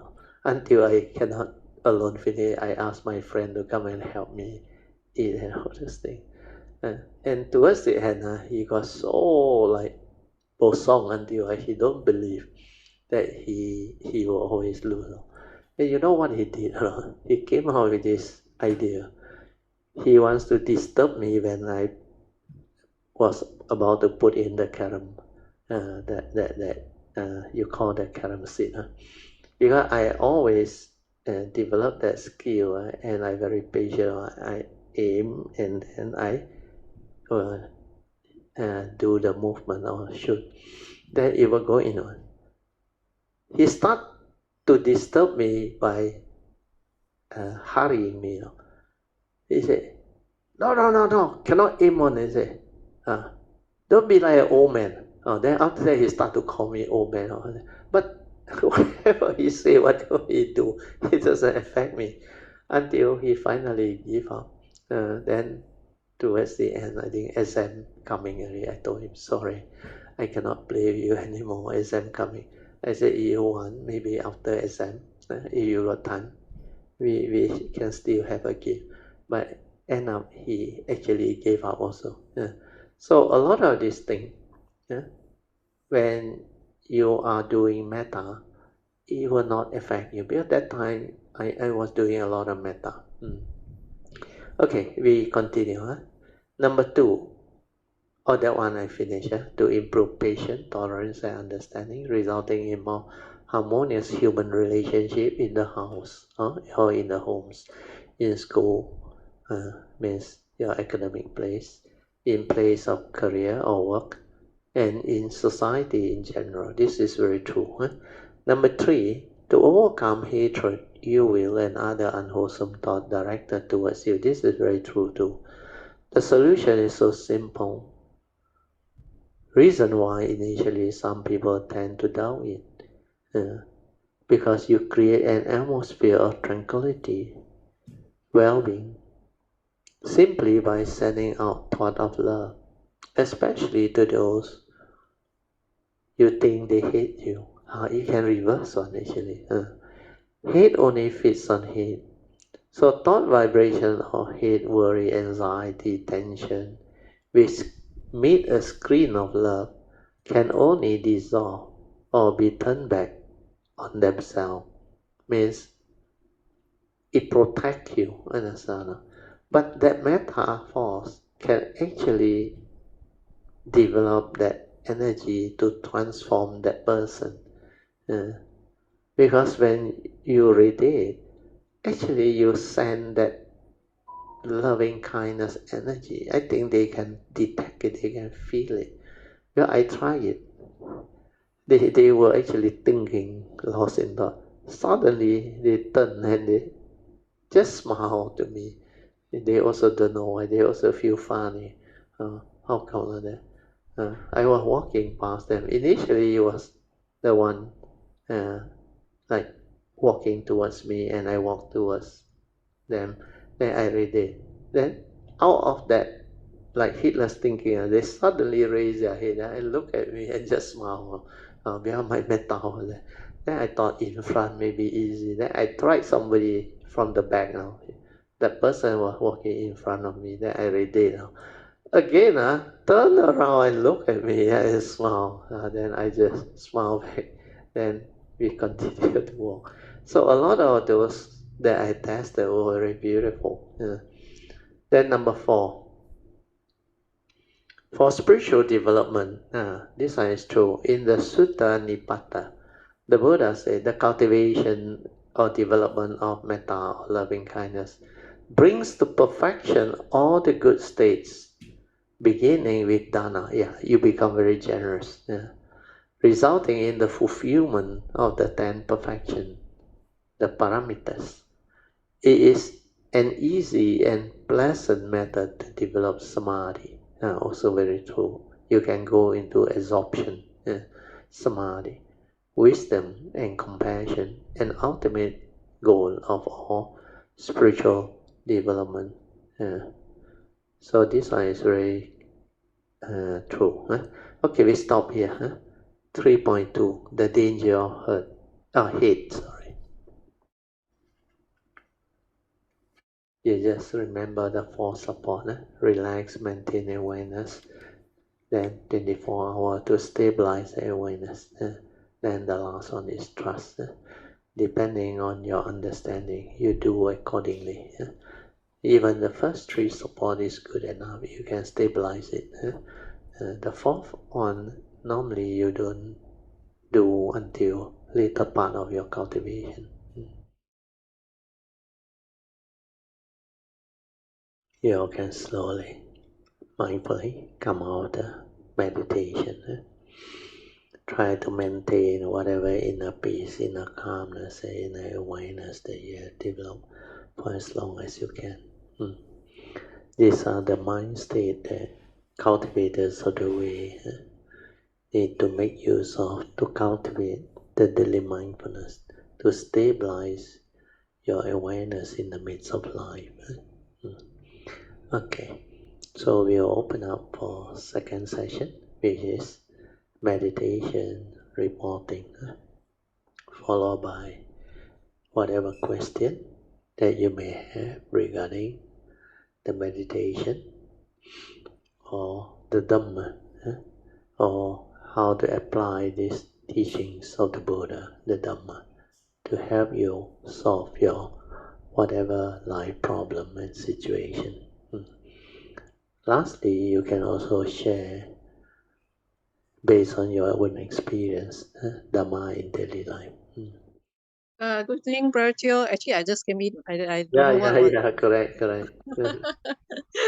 Until I cannot alone finish, I asked my friend to come and help me eat and all this thing. And towards the end, he got so like bosong until he don't believe that he will always lose. And you know what he did? He came out with this idea. He wants to disturb me when I was about to put in the carom, you call that carom seed. Because I always develop that skill, and I very patient. I aim and then I do the movement or shoot. Then it will go in on. He start to disturb me by hurrying me. He said, no, cannot aim on. He said, don't be like an old man. Then after that he start to call me old man. But whatever he say, whatever he do, it doesn't affect me. Until he finally give up. Then towards the end, I think exam coming already. I told him, sorry, I cannot play with you anymore. Exam coming. I said, if you want, maybe after exam, if you got time, we can still have a game. But end up, he actually gave up also. So a lot of these things, when you are doing metta, it will not affect you. Because that time, I was doing a lot of metta. Okay, we continue. Number 2, that one I finished. To improve patience, tolerance, and understanding, resulting in more harmonious human relationship in the house or in the homes, in school, means your academic place, in place of career or work, and in society in general. This is very true. Number 3, to overcome hatred, ill will, and other unwholesome thoughts directed towards you. This is very true too. The solution is so simple. Reason why initially some people tend to doubt it, because you create an atmosphere of tranquility, well-being, simply by sending out thought of love, especially to those you think they hate you. It can reverse one actually. Hate only feeds on hate. So thought vibration of hate, worry, anxiety, tension, which meet a screen of love, can only dissolve or be turned back on themselves. Means it protects you, understand? But that metta force can actually develop that energy to transform that person. Because when you radiate, actually you send that loving kindness energy. I think they can detect it, they can feel it. Well, I tried it. They were actually thinking, lost in thought. suddenly they turn and they just smile to me. They also don't know why. They also feel funny. How come like that? I was walking past them. Initially, it was the one uh, like walking towards me, and I walked towards them. Then I read it. Then out of that, like Hitler's thinking, they suddenly raise their head and look at me and just smile behind my metal. Then I thought in front may be easy. Then I tried somebody from the back now. That person was walking in front of me. Then I read it now. Again, turn around and look at me and smile. Then I just smile back. Then we continue to walk. So a lot of those that I tested were very beautiful. Then number 4, for spiritual development, this one is true. In the Sutta Nipata, the Buddha said the cultivation or development of metta or loving kindness brings to perfection all the good states, beginning with dana. You become very generous, resulting in the fulfillment of the 10 perfection, the paramitas. It is an easy and pleasant method to develop samadhi. Also very true. You can go into absorption, samadhi, wisdom and compassion, and ultimate goal of all spiritual development. So this one is very true. Okay, we stop here. 3.2, the danger of hate. Sorry. You just remember the 4 support. Relax, maintain awareness. Then 24 hours to stabilize the awareness. Then the last one is trust. Depending on your understanding, you do accordingly. Even the first 3 support is good enough. You can stabilize it. The 4th one, normally you don't do until later part of your cultivation. You can slowly, mindfully come out of the meditation. Try to maintain whatever inner peace, inner calmness, inner awareness that you develop for as long as you can. These are the mind state that cultivators of the way need to make use of to cultivate the daily mindfulness, to stabilize your awareness in the midst of life. Okay, so we'll open up for second session, which is meditation reporting, followed by whatever question that you may have regarding the meditation or the Dhamma, or how to apply these teachings of the Buddha, the Dhamma, to help you solve your whatever life problem and situation. Lastly, you can also share based on your own experience, Dhamma in daily life. Good evening, Brother Teo. Actually, I just came in. I don't know what was. Correct.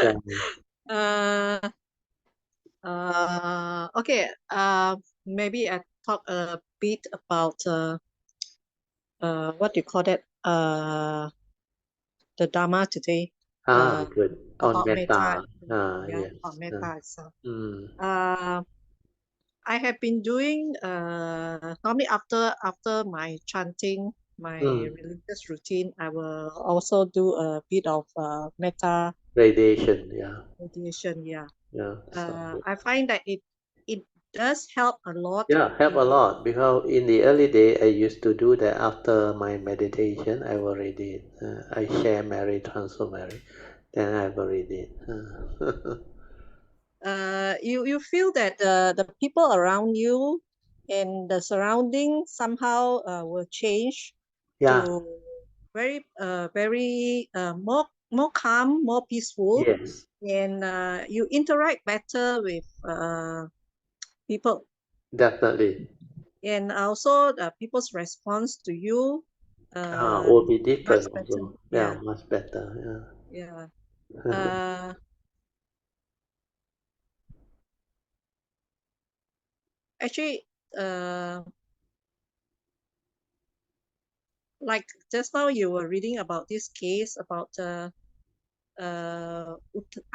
Yeah. Okay. Maybe I talk a bit about what do you call that? The Dharma today. Good. On About metta. metta. Yes. About metta itself. Mm. I have been doing normally after my chanting, my Mm. religious routine, I will also do a bit of metta Radiation. meditation. Yeah. So I find that it does help a lot help a in lot because in the early day I used to do that after my meditation. I already did. I share Mary, transfer Mary. Then I already did. you feel that the people around you and the surrounding somehow will change Yeah. to very more calm, more peaceful, Yes. and you interact better with people, Definitely. and also the people's response to you Will is be much different better. also. Yeah, Yeah, much better. yeah. Yeah. Uh, Actually, like just now you were reading about this case about I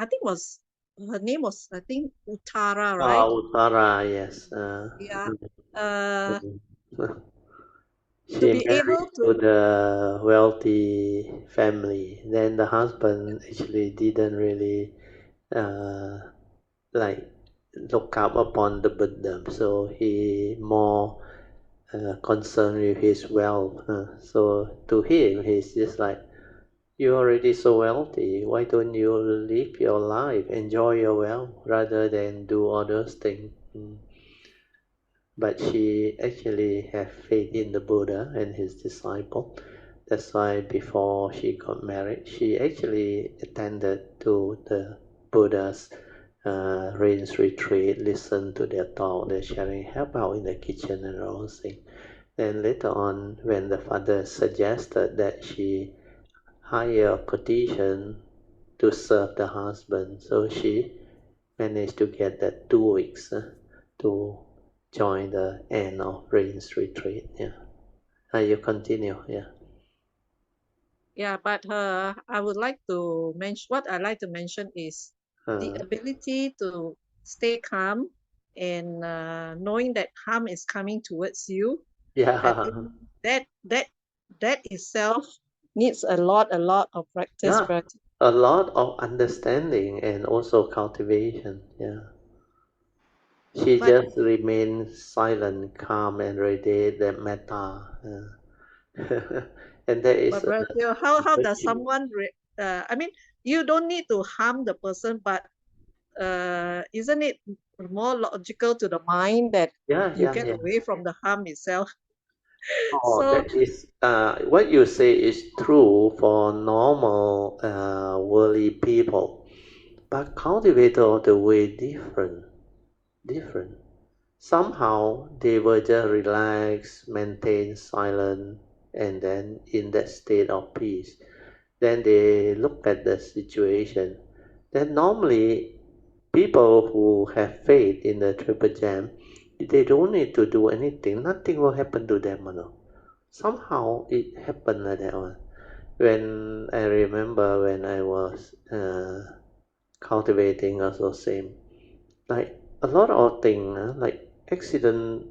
think was her name was I think Uttara, right? Uttara, yes. Yeah. Uh, to She be married able to to, the wealthy family. Then the husband actually didn't really uh, like look up upon the Buddha, so he more concerned with his wealth. So to him, he's just like, you're already so wealthy. Why don't you live your life, enjoy your wealth, rather than do all those things? But she actually had faith in the Buddha and his disciple. That's why before she got married, she actually attended to the Buddha's rains retreat, listened to their talk, their sharing, help out in the kitchen and all those things. Then later on, when the father suggested that she hire a politician to serve the husband, so she managed to get that 2 weeks to join the end of rains retreat. Yeah. You continue. Yeah. yeah, but I would like to mention what I like to mention is the Uh, ability to stay calm and knowing that harm is coming towards you. I think yeah. that that that itself needs a lot of practice, Yeah. practice. A lot of understanding and also cultivation. Yeah. She But just remains silent, calm, and radiate the metta. And there is a Brother Theo, how does virtue. someone I mean, you don't need to harm the person, but isn't it more logical to the mind that Yeah, you yeah, get yeah. away from the harm itself? Oh, So, that is what you say is true for normal worldly people, but cultivator of the way different, different. Somehow they will just relax, maintain silence, and then in that state of peace. Then they look at the situation. Then normally people who have faith in the triple gem, they don't need to do anything. Nothing will happen to them. You know. Somehow it happened like that one. When I remember when I was cultivating also same, like a lot of things like accident.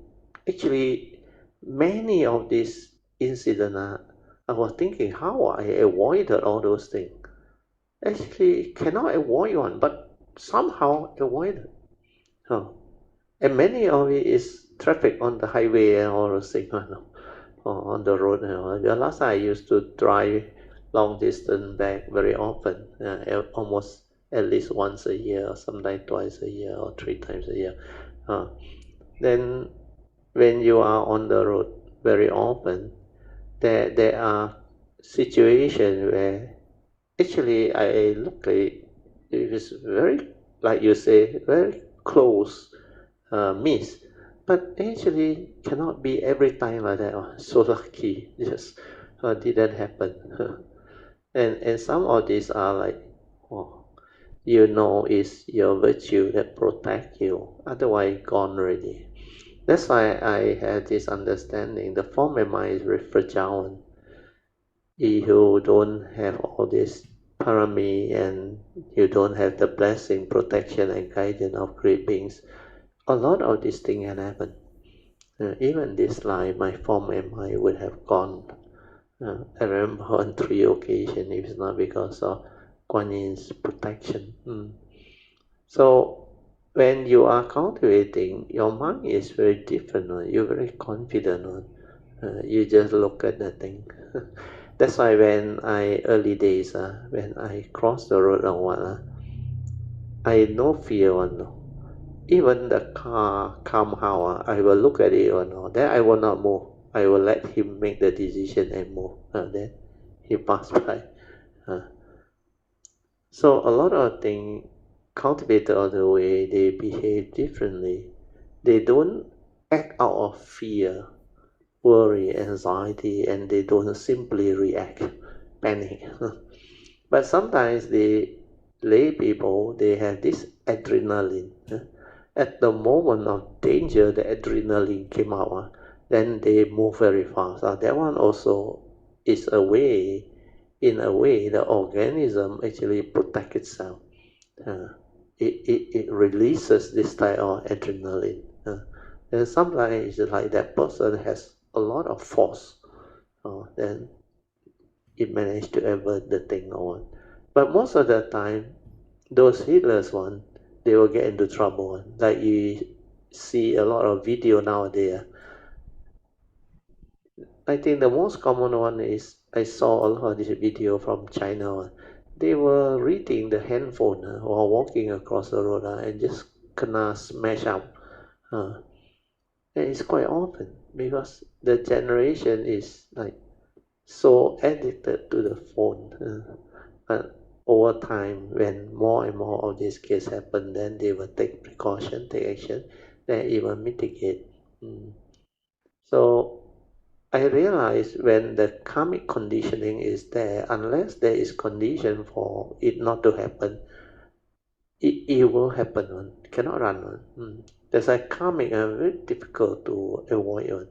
Actually, many of these incidents, I was thinking how I avoided all those things. Actually, cannot avoid one, but somehow avoided. Huh. And many of it is traffic on the highway and all those things. Or on the road. The last time I used to drive long distance back very often, almost at least once a year, or sometimes twice a year, or 3 times a year. Then when you are on the road very often, there are situations where actually I look at it, it is very, like you say, very close miss. But actually cannot be every time like that. Oh, so lucky, just didn't happen. And some of these are like, oh, you know, it's your virtue that protect you. Otherwise, gone already. That's why I had this understanding. The form of mind is very fragile. If you don't have all this parami and you don't have the blessing, protection, and guidance of great beings, a lot of these things can happen. Even this life, my form and mind would have gone. I remember on 3 occasions, if it's not because of Kuan Yin's protection. So when you are cultivating, your mind is very different. You're very confident. You just look at the thing. That's why when I early days, when I cross the road or what, I no fear one. No. Even the car come how, I will look at it or no. Then I will not move. I will let him make the decision and move. Then he pass by. Uh, so a lot of things cultivated all the way they behave differently. They don't act out of fear, worry, anxiety, and they don't simply react, panic. But sometimes the lay people they have this adrenaline. At the moment of danger, the adrenaline came out. Then they move very fast. That one also is a way, in a way, the organism actually protects itself. It releases this type of adrenaline. And sometimes it's like that person has a lot of force, then it managed to avert the thing on. But most of the time, those healers one, they will get into trouble. Like you see a lot of video nowadays. I think the most common one is I saw a lot of this video from China. They were reading the handphone while walking across the road and just kena smash up. And it's quite often because the generation is like so addicted to the phone. But over time, when more and more of these cases happen, then they will take precaution, take action, then even mitigate. So I realize when the karmic conditioning is there, unless there is condition for it not to happen, it will happen. One cannot run one. That's why karmic are very difficult to avoid one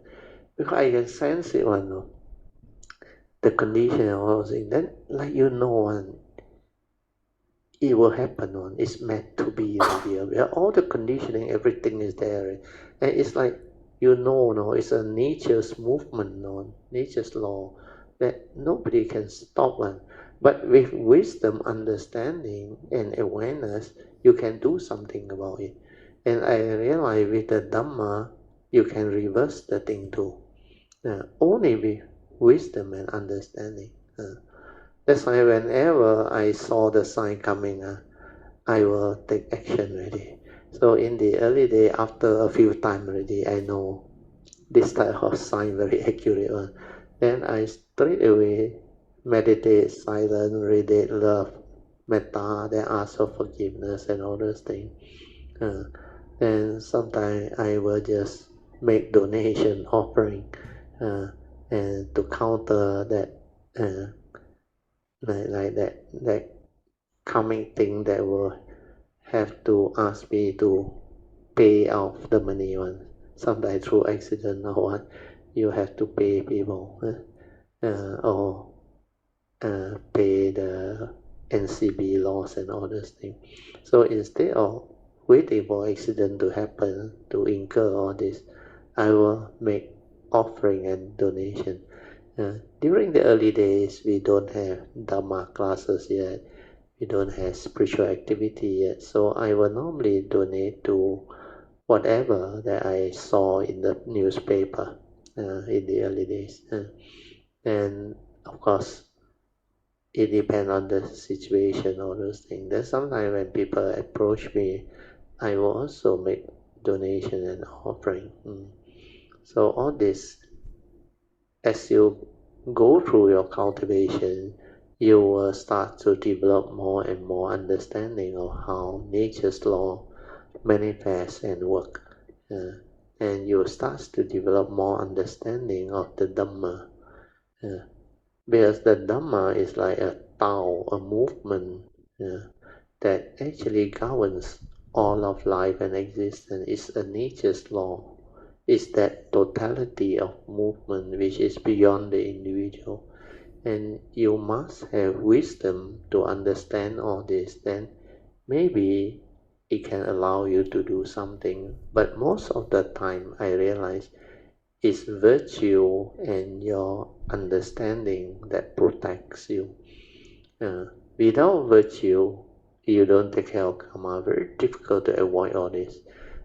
because I can sense it one. No? The condition and all those things. Then like one, it will happen one. It's meant to be already. All the conditioning, everything is there, and it's like no, it's a nature's movement, no, nature's law that nobody can stop one. But with wisdom, understanding, and awareness, you can do something about it. And I realize with the Dhamma, you can reverse the thing too. Only with wisdom and understanding. That's why whenever I saw the sign coming, I will take action already. So in the early day, after a few times already, I know this type of sign very accurate one. Then I straight away meditate, silent, radiate love, metta, then ask for forgiveness and all those things. Then sometimes I will just make donation, offering, and to counter that, like that coming thing that will have to ask me to pay out the money one. Sometimes through accident or what, you have to pay people or pay the NCB loss and all those things. So instead of waiting for accident to happen to incur all this, I will make offering and donation. During the early days, we don't have Dhamma classes yet. We don't have spiritual activity yet. So I will normally donate to whatever that I saw in the newspaper in the early days. And of course, it depends on the situation, all those things. Then sometimes when people approach me, I will also make donation and offering. So all this, as you go through your cultivation, you will start to develop more and more understanding of how nature's law manifests and work. And you start to develop more understanding of the Dhamma. Because the Dhamma is like a Tao, a movement that actually governs all of life and existence. It's a nature's law. It's that totality of movement which is beyond the individual. And you must have wisdom to understand all this. Then maybe it can allow you to do something. But most of the time, I realize it's virtue and your understanding that protects you. Without virtue, you don't take care of karma. Very difficult to avoid all this.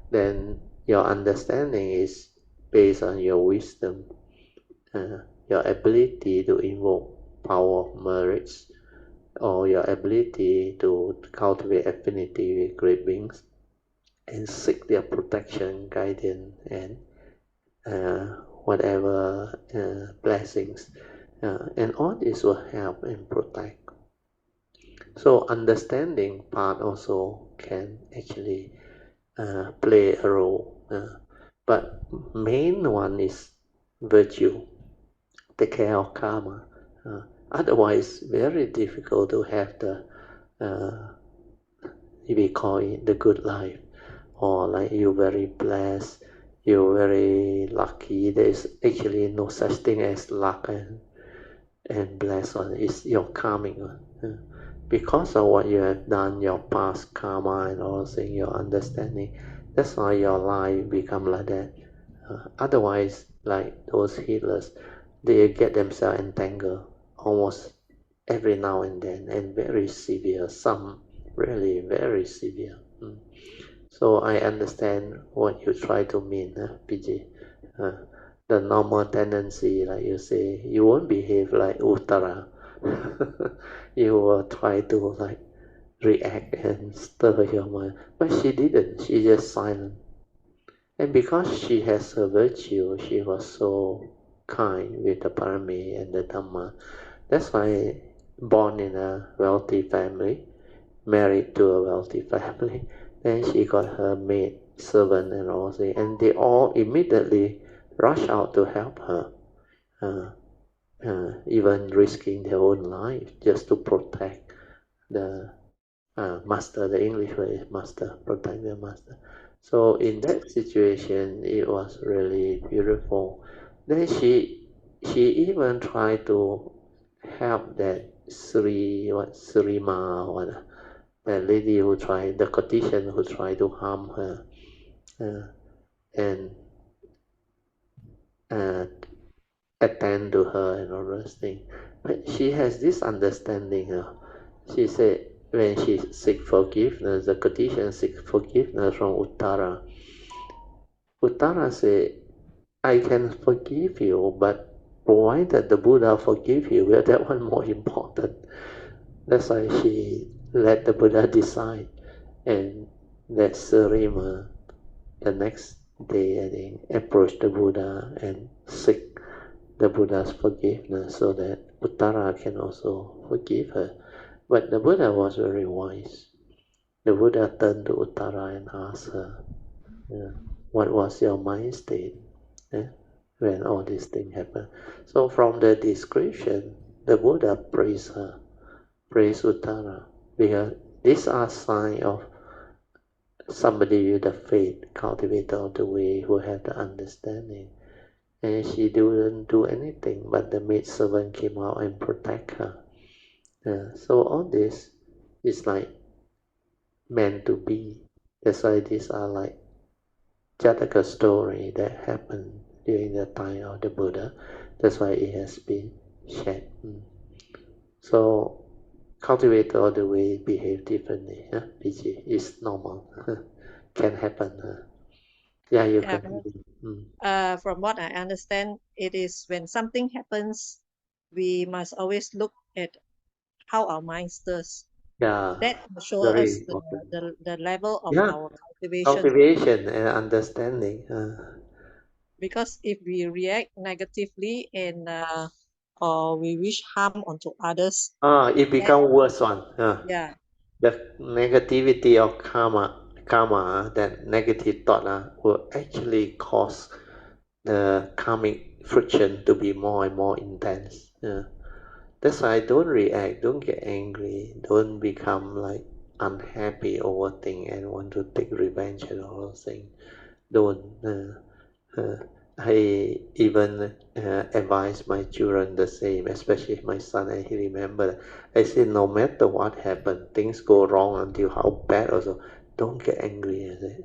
Then your understanding is based on your wisdom, your ability to invoke power of merits, or your ability to cultivate affinity with great beings and seek their protection, guidance, and whatever blessings. And all this will help and protect. So understanding part also can actually play a role. But main one is virtue, take care of karma. Otherwise, very difficult to have the, we call it the good life, or like you're very blessed, you're very lucky. There is actually no such thing as luck. and blessed one is your karmic one. Because of what you have done, your past karma and all things, your understanding, that's why your life become like that. Otherwise, like those healers, they get themselves entangled almost every now and then, and very severe, some really very severe. So I understand what you try to mean, PG. Uh, the normal tendency, like you say, you won't behave like Uttara. You will try to like react and stir your mind. But she didn't, she just silent. And because she has her virtue, she was so kind with the Parami and the Dhamma. That's why born in a wealthy family, married to a wealthy family, then she got her maid, servant and all that, and they all immediately rush out to help her, even risking their own life just to protect the master. The English word is master, protect the master. So in that situation, it was really beautiful. Then she even tried to help that Sri Ma, what, that lady who tried, the Caucasian who tried to harm her, and uh, attend to her and all those things. But she has this understanding. She said when she seek forgiveness, the Caucasian seek forgiveness from Uttara. Uttara said, I can forgive you, but provided the Buddha forgive you, well, that one more important. That's why she let the Buddha decide. And that Sarima, the next day, I think, approached the Buddha and seek the Buddha's forgiveness so that Uttara can also forgive her. But the Buddha was very wise. The Buddha turned to Uttara and asked her, what was your mind state when all these things happened? So from the description, the Buddha praised her, praised Uttara, because these are signs of somebody with the faith, cultivator of the way, who had the understanding. And she didn't do anything, but the maid servant came out and protect her. So all this is like meant to be. That's why these are like Jataka story that happened during the time of the Buddha. That's why it has been shared. So cultivator of the way behave differently. PG is normal. Can happen. Yeah, you Yeah, continue. from what I understand, it is when something happens, we must always look at how our mind stirs. Yeah, That will show very us important. the level of Yeah, our cultivation. cultivation and understanding. Because if we react negatively and or we wish harm onto others, It that become worse one. yeah, The negativity of karma, that negative thought will actually cause the karmic friction to be more and more intense. That's why don't react, don't get angry, don't become like unhappy over things and want to take revenge and all those things. Don't. Uh, I even advise my children the same, especially my son, and he remembered. I said, no matter what happened, things go wrong until how bad also, don't get angry. I said,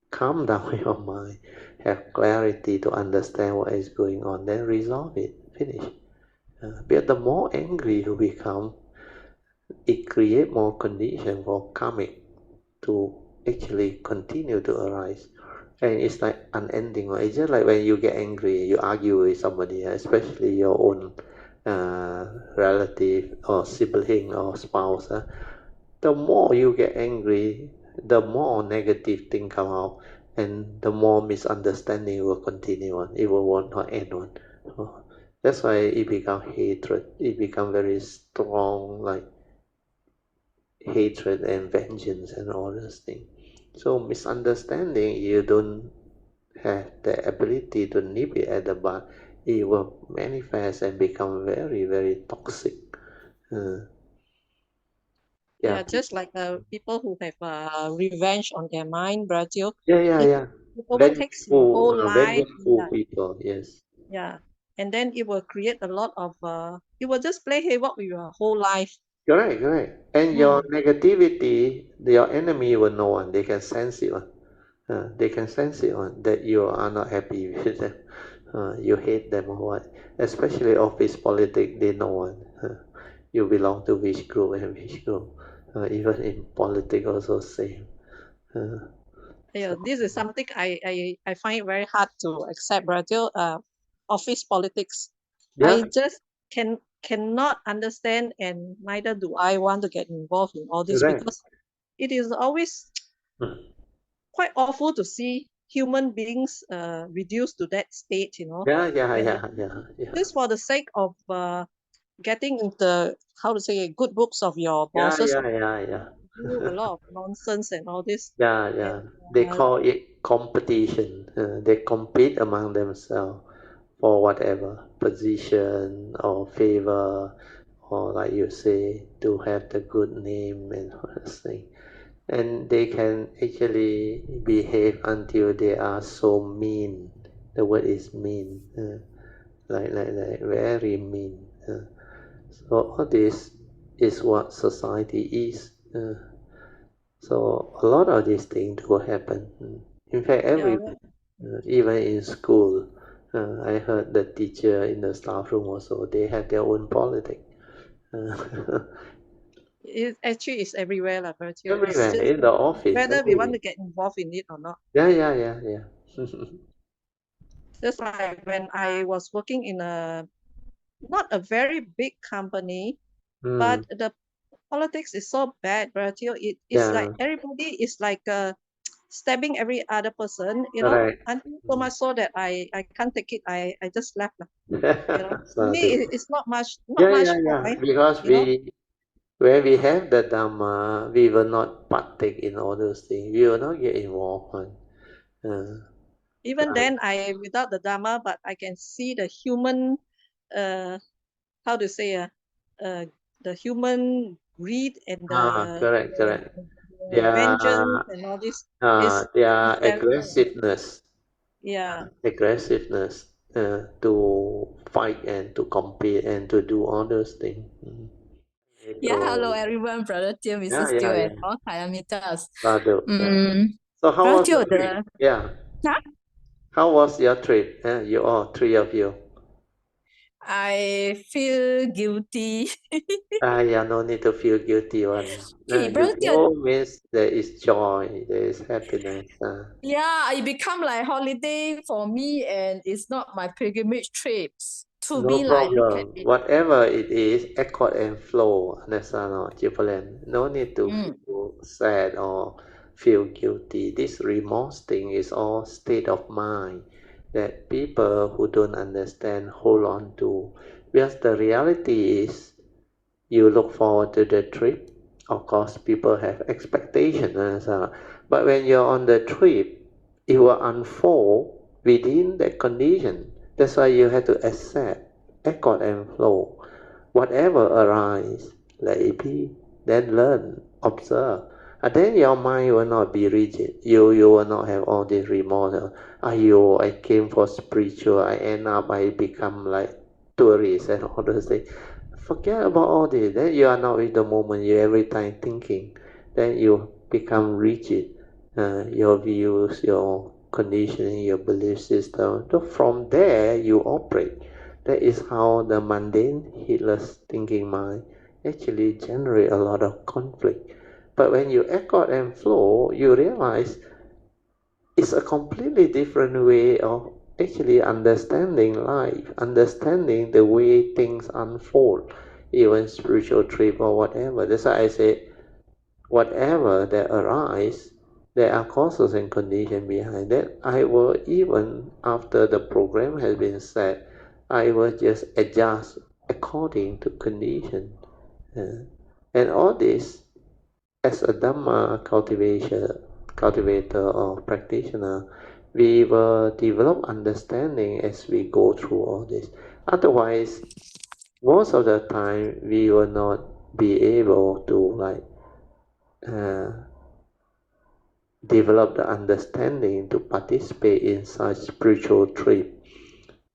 calm down your mind, have clarity to understand what is going on, then resolve it, finish. But the more angry you become, it creates more condition for karmic to actually continue to arise. And it's like unending. It's just like when you get angry, you argue with somebody, especially your own relative or sibling or spouse. The more you get angry, the more negative thing come out, and the more misunderstanding will continue on. It will not end on. So that's why it become hatred. It become very strong, like hatred and vengeance and all those things. So misunderstanding, you don't have the ability to nip it at the bud, it will manifest and become very, very toxic. Yeah, yeah, just like people who have revenge on their mind, Brazil, yeah, yeah, it, yeah. it overtakes your whole life. Vengeful people, yes. Yeah. and then it will create a lot of it will just play havoc with your whole life. Correct, correct. And your negativity, your enemy will know one. They can sense it one. They can sense it one that you are not happy with them. You hate them or what. Especially office politics, they know one. You belong to which group and which group. Even in politics also same. Yeah, this is something I find it very hard to accept, Brazil. Office politics. Yeah, I just cannot understand, and neither do I want to get involved in all this, correct. because it is always quite awful to see human beings reduced to that state, Yeah, yeah, and yeah, yeah, yeah. just for the sake of getting into, how to say, good books of your Yeah, bosses, yeah, yeah, yeah. do a lot of nonsense and all this. Yeah, And yeah. They call it competition. They compete among themselves for whatever position or favor, or like you say, to have the good name and all that thing. And they can actually behave until they are so mean. The word is mean, like very mean. So all this is what society is. So a lot of these things will happen. In fact, yeah, even in school, I heard the teacher in the staff room also, they have their own politics. it actually is everywhere, like Virtue. It's Everywhere, just in the office, whether we want everywhere. to get involved in it or not. Yeah, yeah, yeah, yeah. Just like when I was working in a not a very big company, but Mm, the politics is so bad, Virtue. It's like yeah, everybody is like stabbing every other person, correct. until so much so that I can't take it. I just left. To So me, it's not yeah, much yeah, yeah. point, Because you know. when we have the Dhamma, we will not partake in all those things. We will not get involved. Uh, Even then, I without the Dharma, but I can see the human, uh, how to say, uh, the human greed and correct, correct. the Their vengeance and all this is their very, aggressiveness, yeah. to fight and to compete and to do all those things. Yeah, hello So, everyone, Brother Teo, yeah, Mrs. Teo, yeah, and yeah. all Kayamitas. Sadhu, yeah. So how Brother was Teo, your trip? Yeah. huh? How was your trip? You all, three of you. I feel guilty. Yeah, no need to feel guilty one. Okay, You Brother Teo, go means there is joy, there is happiness. yeah, it become like holiday for me, and it's not my pilgrimage trips. To No me, like look at problem. it. Whatever it is, accord and flow. Understand or Jipalan? No need to feel sad or feel guilty. This remorse thing is all state of mind that people who don't understand hold on to. Because the reality is you look forward to the trip. Of course, people have expectations, but when you're on the trip, it will unfold within that condition. That's why you have to accept, accord and flow. Whatever arises, let it be. Then learn, observe. And then your mind will not be rigid. You will not have all this remorse. I came for spiritual. I end up I become like tourist and all those things. Forget about all this. Then you are not with the moment. You every time thinking. Then you become rigid. Your views, your conditioning, your belief system. So from there you operate. That is how the mundane, heedless thinking mind actually generate a lot of conflict. But when you accord and flow, you realize it's a completely different way of actually understanding life, understanding the way things unfold, even spiritual trip or whatever. That's why I say, whatever that arise, there are causes and conditions behind that. I will, even after the program has been set, I will just adjust according to condition. Uh, and all this, as a Dhamma cultivator or practitioner, we will develop understanding as we go through all this. Otherwise, most of the time, we will not be able to uh, develop the understanding to participate in such spiritual trip.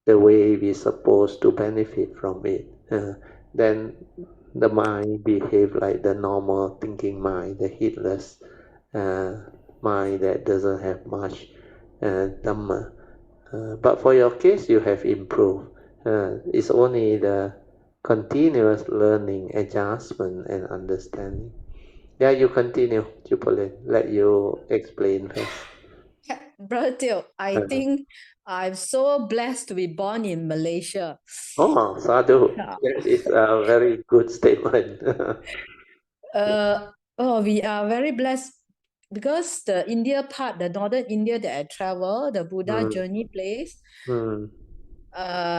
the way we're supposed to benefit from it. Then the mind behave like the normal thinking mind, the heedless mind that doesn't have much Dhamma. But for your case, you have improved. It's only the continuous learning, adjustment, and understanding. Yeah, you continue, Chupolin. Let you explain first. Brother Teo, I think I'm so blessed to be born in Malaysia. Oh, sadhu. Yeah. That is a very good statement. We are very blessed because the India part, the northern India that I travel, the Buddha Mm, journey place, mm.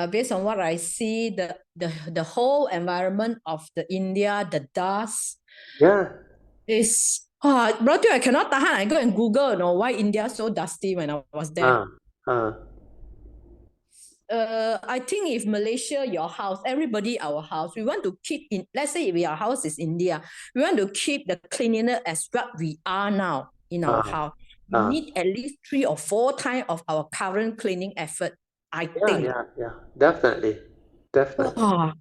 based on what I see, the whole environment of the India, the dust Yeah. is Brother Teo, I cannot tahan. I go and Google, why India so dusty when I was there. Ah. I think if Malaysia, your house, everybody, our house, we want to keep in, let's say if our house is India, we want to keep the cleanliness as what we are now in our house. We need at least 3 or 4 times of our current cleaning effort, I think. Yeah. Definitely. Oh,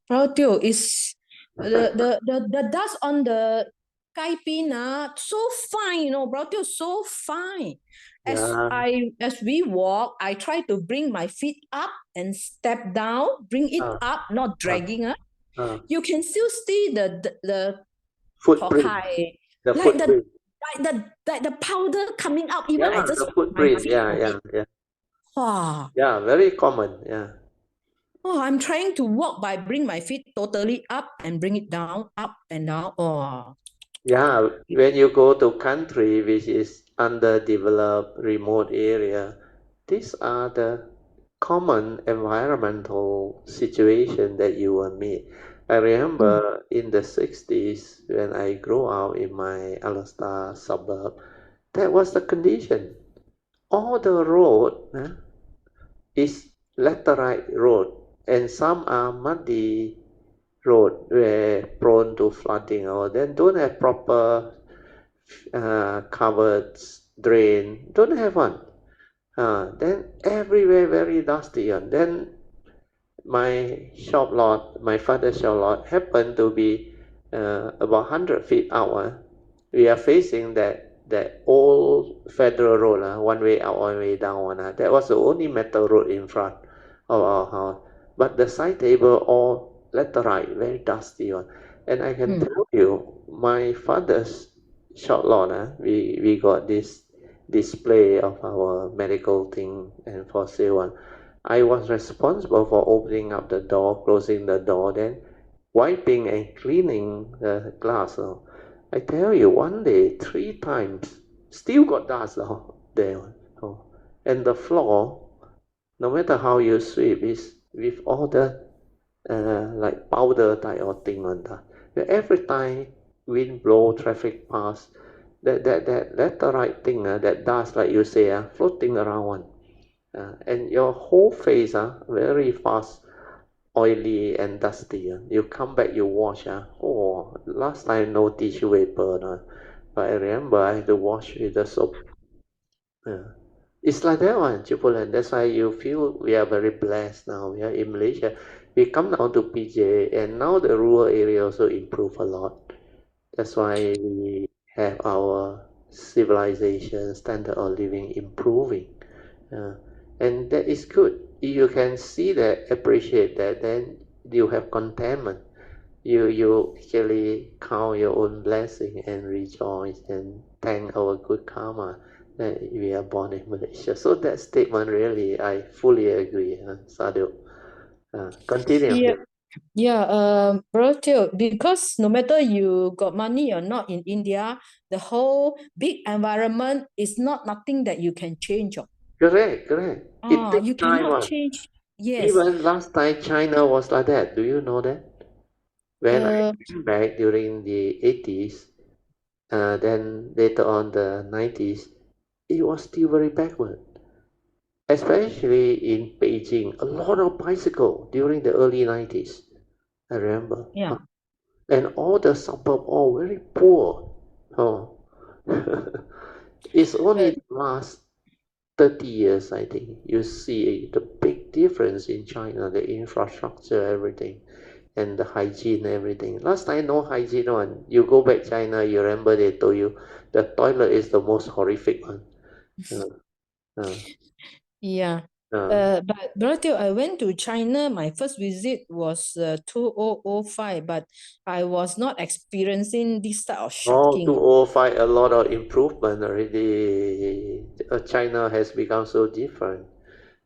Brother Teo, is the dust on the kaipin so fine, Brother Teo, so fine. As we walk, I try to bring my feet up and step down, bring it up, not dragging. You can still see the Footprint. tokai, The like footprint. the powder coming out. Even I just The put my footprint. feet on it. Yeah. Wow. Yeah, very common. Yeah. Oh, I'm trying to walk by bring my feet totally up and bring it down, up and down. Oh. Yeah, when you go to country which is underdeveloped, remote area, these are the common environmental situation that you will meet. I remember in the 60s when I grew up in my Alasta suburb, that was the condition. All the road is laterite road and some are muddy road were prone to flooding or then don't have proper covered drain, don't have one. Then everywhere very dusty and then my shop lot, my father's shop lot happened to be about 100 feet out. We are facing that old federal road, one way out, one way down. That was the only metal road in front of our house. But the side table all laterite, very dusty one. And I can tell you, my father's shop lot, we got this display of our medical thing and for sale one. I was responsible for opening up the door, closing the door, then wiping and cleaning the glass. I tell you, one day, 3 times, still got dust there. And the floor, no matter how you sweep, is with all the like powder type of thing on that. Every time wind blow, traffic pass, that laterite thing, that dust, like you say, floating around one. And your whole face very fast, oily and dusty. You come back, you wash. Last time no tissue paper. But I remember I had to wash with the soap. It's like that one, Jupulan. That's why you feel we are very blessed now. We are in Malaysia. We come down to PJ, and now the rural area also improve a lot. That's why we have our civilization, standard of living improving. And that is good. You can see that, appreciate that, then you have contentment. You actually count your own blessing and rejoice and thank our good karma that we are born in Malaysia. So that statement really, I fully agree. Sadhu. Continue. Brother Teo, because no matter you got money or not in India, the whole big environment is not nothing that you can change. Correct. It takes You time. cannot change. Yes. Even last time China was like that. Do you know that? When I came back during the 80s, then later on the 90s, it was still very backward. Especially in Beijing, a lot of bicycle during the early 90s. I remember. Yeah. And all the suburb all very poor. It's only the last 30 years, I think. You see the big big difference in China, the infrastructure, everything, and the hygiene, everything. Last time, no hygiene one. You go back China, you remember they told you the toilet is the most horrific one. Yeah. Uh, But Brother Teo, I went to China. My first visit was 2005, but I was not experiencing this type of Oh, shocking. 2005, a lot of improvement already. China has become so different.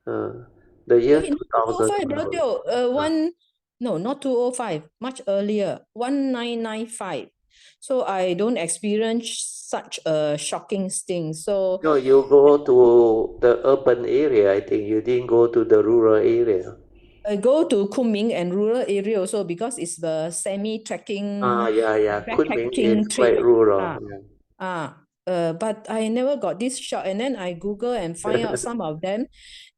The year Not 2005, 2000, Brother Teo. No, not 2005, much earlier, 1995. So I don't experience such a shocking thing. So no, you go to the urban area, I think. You didn't go to the rural area. I go to Kunming and rural area also because it's the semi-trekking, Yeah. Kunming is backpacking quite trip. rural. Ah, Yeah. but I never got this shot. And then I Google and find out some of them.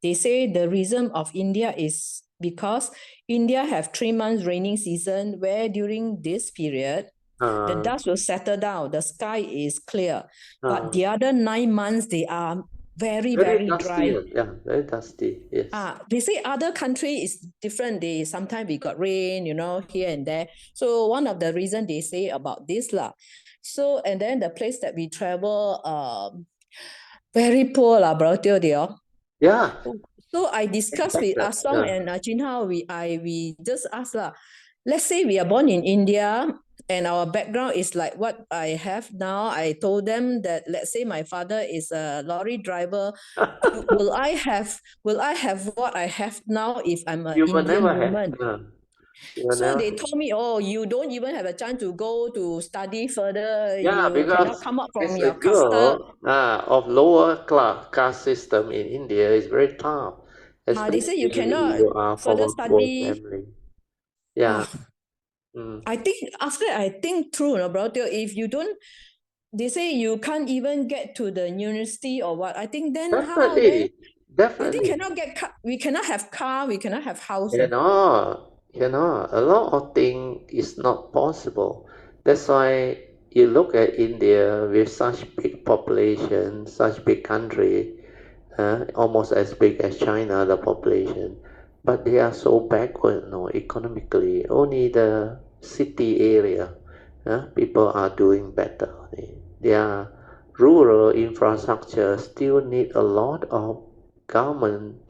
They say the reason of India is because India have 3 months raining season where during this period, the Uh, dust will settle down. The sky is clear. But uh, the other 9 months, they are very, very very dusty. dry. Yeah, very dusty. Yes. They say other country is different. They sometimes we got rain, here and there. So one of the reason they say about this lah. So and then the place that we travel, very poor lah, bro. They all. Yeah, So I discussed with expected. Asong Yeah. and Jinhao. We just asked lah. Let's say we are born in India and our background is like what I have now. I told them that let's say my father is a lorry driver. Will I have what I have now if I'm an You will Indian never have. woman? You will So never they have. told me, oh, you don't even have a chance to go to study further. Yeah, You cannot because come out from as a your caste. girl of lower class caste system in India is very tough, They say you especially cannot you are from further a poor study. family. Yeah. Ah, Mm. I think after I think through, bro, if you don't, they say you can't even get to the university or what. I think then how then? Definitely, I think definitely. cannot get car. We cannot have car. We cannot have house. A lot of things is not possible. That's why you look at India with such big population, such big country, almost as big as China, the population, but they are so backward, no, economically. Only the city area, people are doing better. Their rural infrastructure still need a lot of government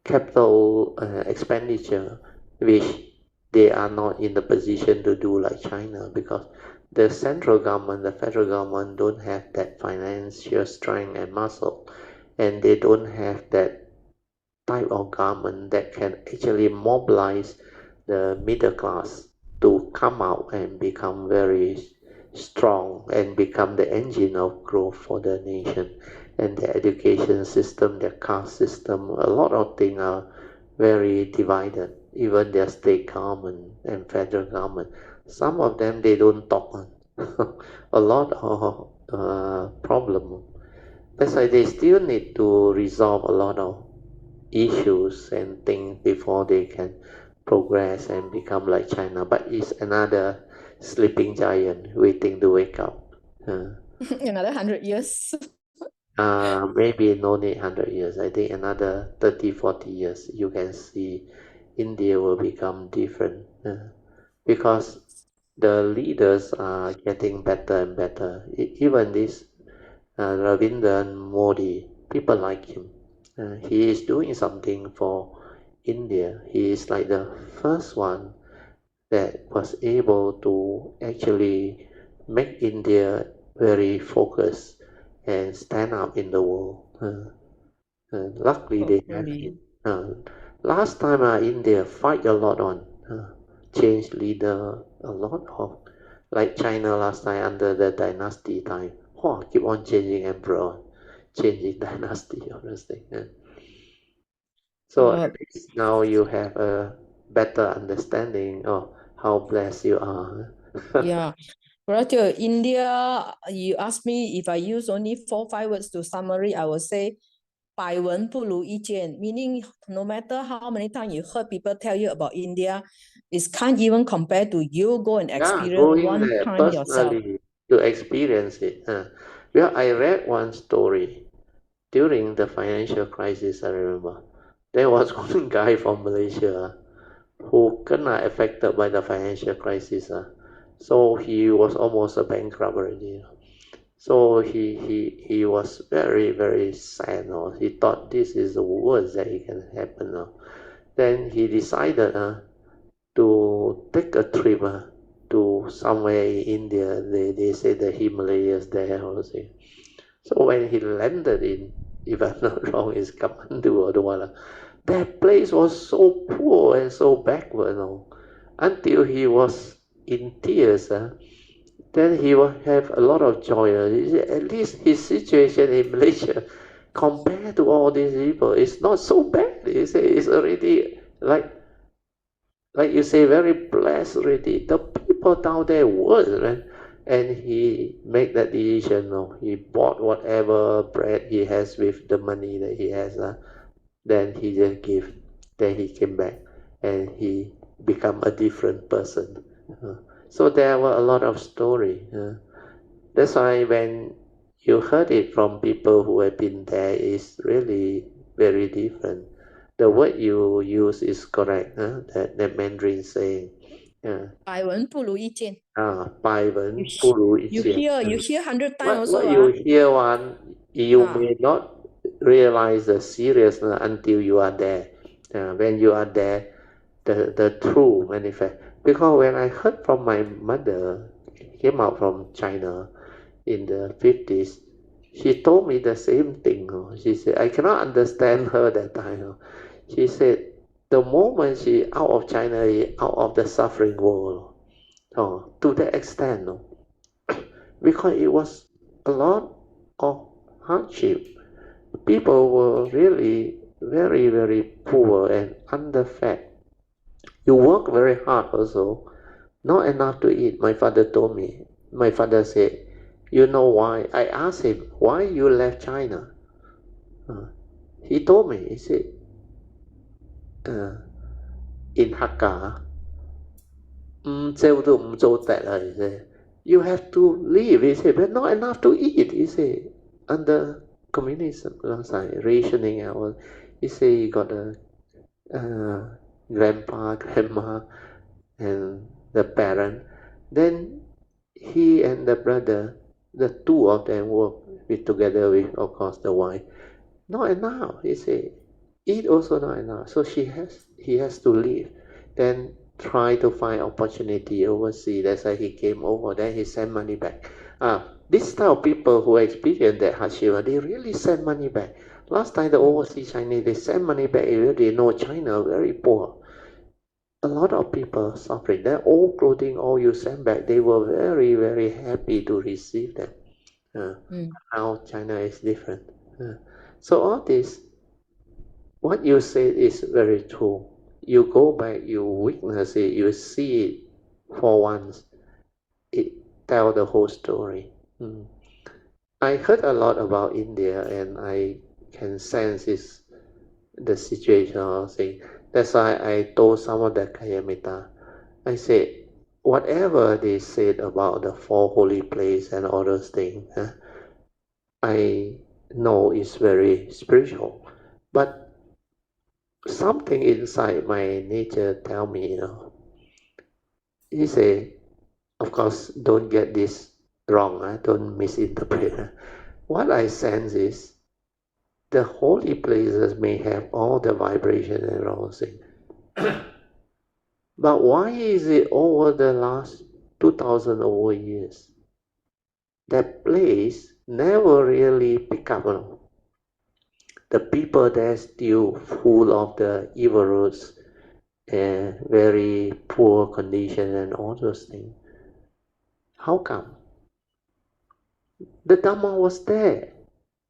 capital expenditure, which they are not in the position to do like China because the central government, the federal government, don't have that financial strength and muscle, and they don't have that type of government that can actually mobilize the middle class to come out and become very strong and become the engine of growth for the nation. And the education system, the caste system, a lot of things are very divided. Even their state government and federal government, some of them they don't talk on. A lot of problem. That's why they still need to resolve a lot of issues and things before they can progress and become like China. But it's another sleeping giant waiting to wake up. Another 100 years. Maybe no need 100 years. I think another 30, 40 years, you can see India will become different because the leaders are getting better and better. Even this Ravindra Modi, people like him. He is doing something for India. He is like the first one that was able to actually make India very focused and stand up in the world. Luckily, they have it. Hopefully. Last time, India fight a lot on change leader, a lot of like China last time under the dynasty time. Oh, keep on changing emperor, changing dynasty, honestly. So at Uh, least now you have a better understanding of how blessed you are. yeah. Brother, India, you ask me if I use only 4, 5 words to summary, I will say 百闻不如一见, meaning no matter how many times you heard people tell you about India, it can't even compare to you go and Yeah, experience going one there time yourself. personally to experience it. Well, I read one story during the financial crisis, I remember. There was one guy from Malaysia who kena affected by the financial crisis. So he was almost a bankrupt already. So he was very, very sad. He thought this is the worst that it can happen. Then he decided to take a trip to somewhere in India. They say the Himalayas there or something. So when he landed in, if I'm not wrong, is Kathmandu or the one, that place was so poor and so backward, until he was in tears. Then he will have a lot of joy. At least his situation in Malaysia, compared to all these people, is not so bad. It's already like you say, very blessed already. The people down there worse, right? And he made that decision. He bought whatever bread he has with the money that he has. Then he just give. Then he came back, and he become a different person. So there were a lot of story. That's why when you heard it from people who have been there, is really very different. The word you use is correct. That Mandarin saying. 百闻不如一见。百闻不如一 You 见。 hear 100 times What also. you hear one, you Ah. may not realize the seriousness until you are there. When you are there, the true manifest. Because when I heard from my mother, came out from China in the 50s, she told me the same thing. She said, I cannot understand her that time. She said, the moment she out of China, out of the suffering world. To that extent. Because it was a lot of hardship. People were really very, very poor and underfed. You work very hard also, not enough to eat. My father told me. My father said, you know why? I asked him, why you left China? He told me, he said, in Hakka, he said, you have to leave. He said, but not enough to eat. He said, under communism, rationing hours. He said he got a grandpa, grandma, and the parent. Then he and the brother, the two of them work together with, of course, the wife. Not enough. He said, eat also not enough. So he has to leave. Then try to find opportunity overseas. That's why he came over. Then he sent money back. This type of people who experience that hardship, they really send money back. Last time the overseas Chinese, they send money back. They know China very poor. A lot of people suffering. Their old clothing, all you send back. They were very, very happy to receive them. Now China is different. So all this, what you said is very true. You go back, you witness it, you see it for once. It tell the whole story. I heard a lot about India, and I can sense the situation or thing. That's why I told some of the Kaya Metta. I said, whatever they said about the four holy places and all those things, I know it's very spiritual, but something inside my nature tell me, he say, of course, don't get this wrong, don't misinterpret. What I sense is the holy places may have all the vibration and all things. But why is it over the last 2000 over years, that place never really pick up? The people there still full of the evil roots and very poor condition and all those things. How come? The Dhamma was there.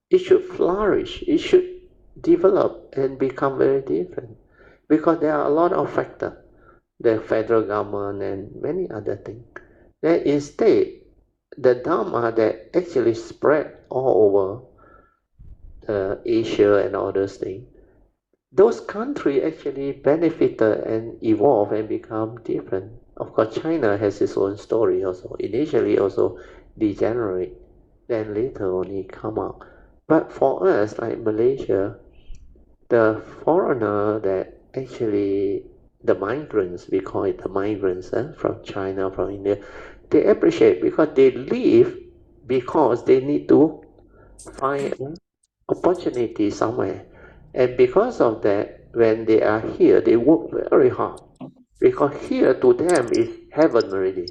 It should flourish. It should develop and become very different. Because there are a lot of factors. The federal government and many other things. Then instead, the Dhamma that actually spread all over Asia and all those things, those countries actually benefited and evolved and become different. Of course, China has its own story also. Initially also degenerate, then later only come out. But for us, like Malaysia, the foreigner that actually the migrants, we call it the migrants from China, from India, they appreciate because they leave because they need to find an opportunity somewhere. And because of that, when they are here, they work very hard. Because here to them is heaven already.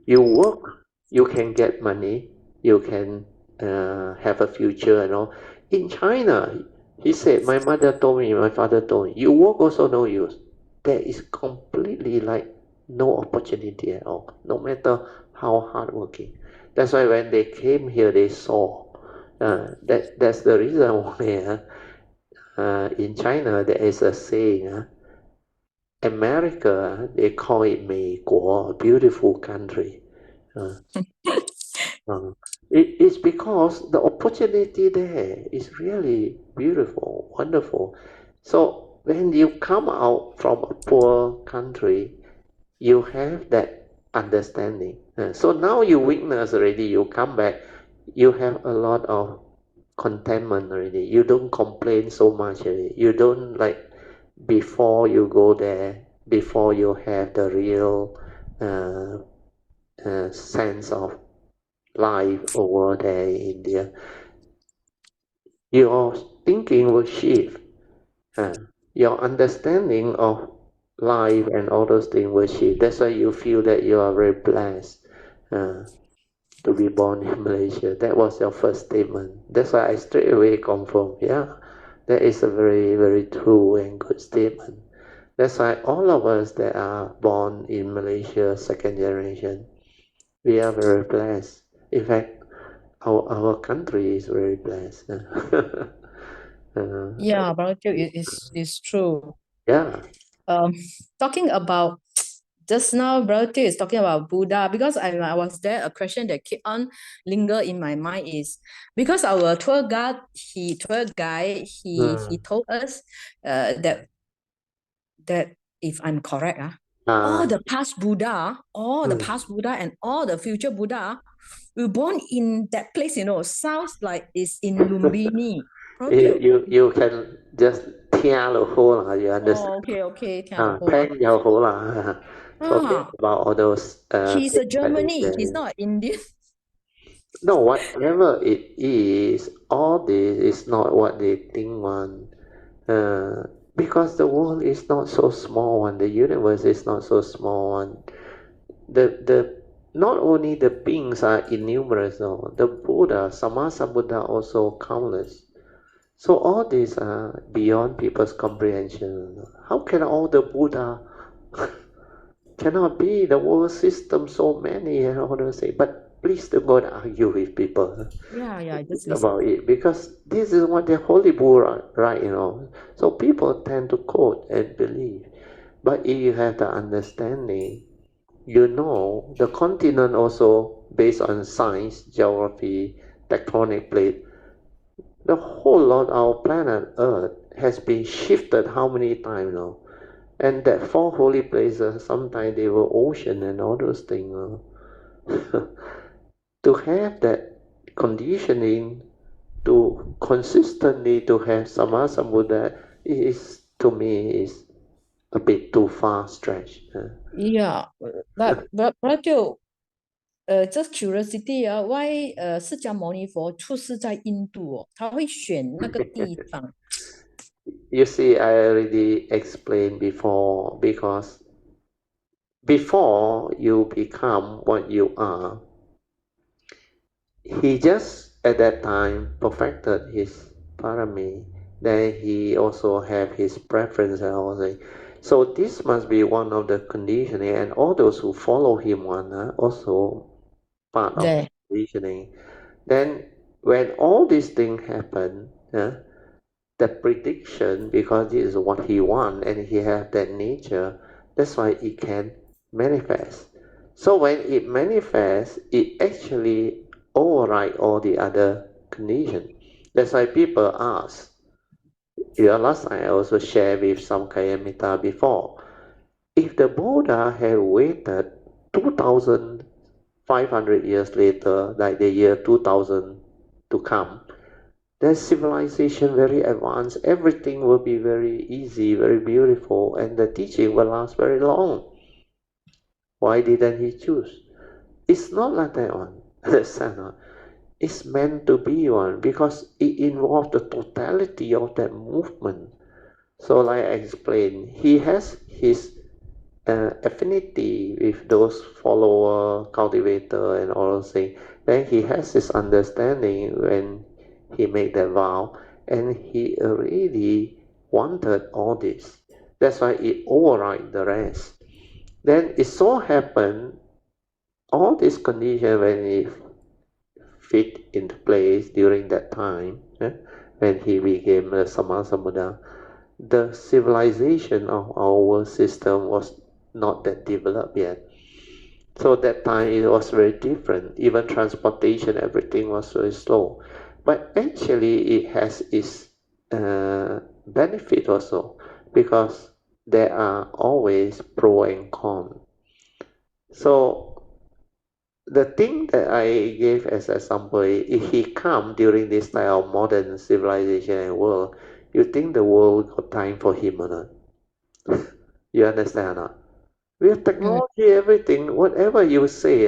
You work, you can get money, you can have a future and all. In China, he said, my mother told me, my father told me, you work also no use. There is completely like no opportunity at all, no matter how hardworking. That's why when they came here, they saw. That's the reason why in China there is a saying, America, they call it 美国, beautiful country. It's because the opportunity there is really beautiful, wonderful. So when you come out from a poor country, you have that understanding. So now you witness already, you come back, you have a lot of contentment already. You don't complain so much already. You don't like before you go there, before you have the real sense of life over there in India, your thinking will shift. Your understanding of life and all those things will shift. That's why you feel that you are very blessed to be born in Malaysia. That was your first statement. That's why I straight away confirm. Yeah, that is a very, very true and good statement. That's why all of us that are born in Malaysia, second generation, we are very blessed. In fact, our country is very blessed. Yeah, Brother Teo, it's true. Yeah. Talking about just now, Brother Teo is talking about Buddha, because I was there, a question that keep on linger in my mind is because our tour guide he told us that if I'm correct, all the past Buddha and all the future Buddha were born in that place, sounds like it's in Lumbini. You can just 聽落好啦, you understand? Okay. 聽又好啦. Forget about all those He's a things that is Germany. there. He's not Indian. No, whatever it is, all this is not what they think one. Because the world is not so small one, the universe is not so small one. The not only the beings are innumerable, no, the Buddha, Sammasambuddha also countless. So all these are beyond people's comprehension. How can all the Buddha cannot be the world system so many and all those things? But please don't go and argue with people. Yeah, just Think about it, because this is what the Holy Buddha write, So people tend to quote and believe. But if you have the understanding, the continent also based on science, geography, tectonic plate, the whole lot our planet Earth has been shifted how many times now? And that four holy places, sometimes they were ocean and all those things. To have that conditioning to consistently to have Sammasambuddha is, to me, is a bit too far stretched. Yeah, but just curiosity why 释迦牟尼佛出世在印度他会选那个地方 You see, I already explained before, because before you become what you are, he just at that time perfected his parami. Then he also have his preference and all that. So this must be one of the conditioning, and all those who follow him also part of the conditioning. Then when all these things happen, the prediction, because this is what he want and he have that nature, that's why it can manifest. So when it manifests, it actually override all the other condition. That's why people ask. Last time I also shared with some Kayamita before. If the Buddha had waited 2,500 years later, like the year 2000 to come, That civilization very advanced, everything will be very easy, very beautiful, and the teaching will last very long. Why didn't he choose? It's not like that one. Understand? It's meant to be one because it involves the totality of that movement. So like I explained, he has his affinity with those follower, cultivator and all those things. Then he has his understanding when he made that vow, and he already wanted all this. That's why it override the rest. Then it so happened all these conditions when it fit into place during that time, when he became a Sammasambuddha, the civilization of our system was not that developed yet. So that time it was very different. Even transportation, everything was very slow. But actually it has its benefit also, because there are always pro and con. So the thing that I gave as an example, if he come during this time of modern civilization and world, you think the world got time for him or not? You understand or not? With technology, everything, whatever you say,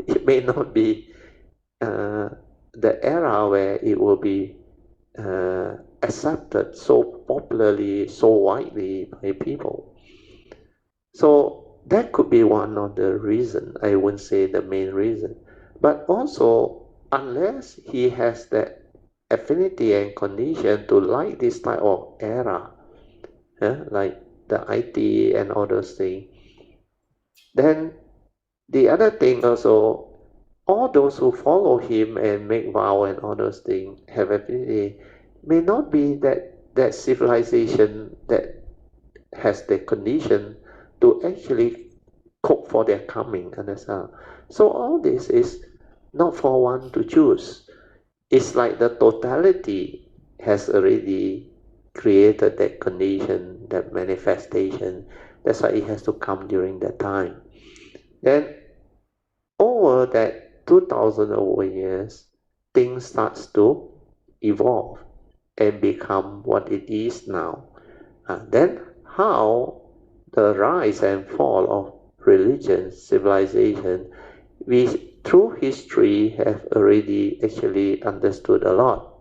it may not be the era where it will be accepted so popularly, so widely by people. So that could be one of the reasons. I wouldn't say the main reason. But also, unless he has that affinity and condition to like this type of era, like the IT and all those things, then the other thing also, all those who follow him and make vow and all those things have affinity may not be that civilization that has the condition to actually cope for their coming, understand? So all this is not for one to choose. It's like the totality has already created that condition, that manifestation. That's why it has to come during that time. Then over that 2000 over years, things starts to evolve and become what it is now. Then how the rise and fall of religion, civilization, we through history have already actually understood a lot.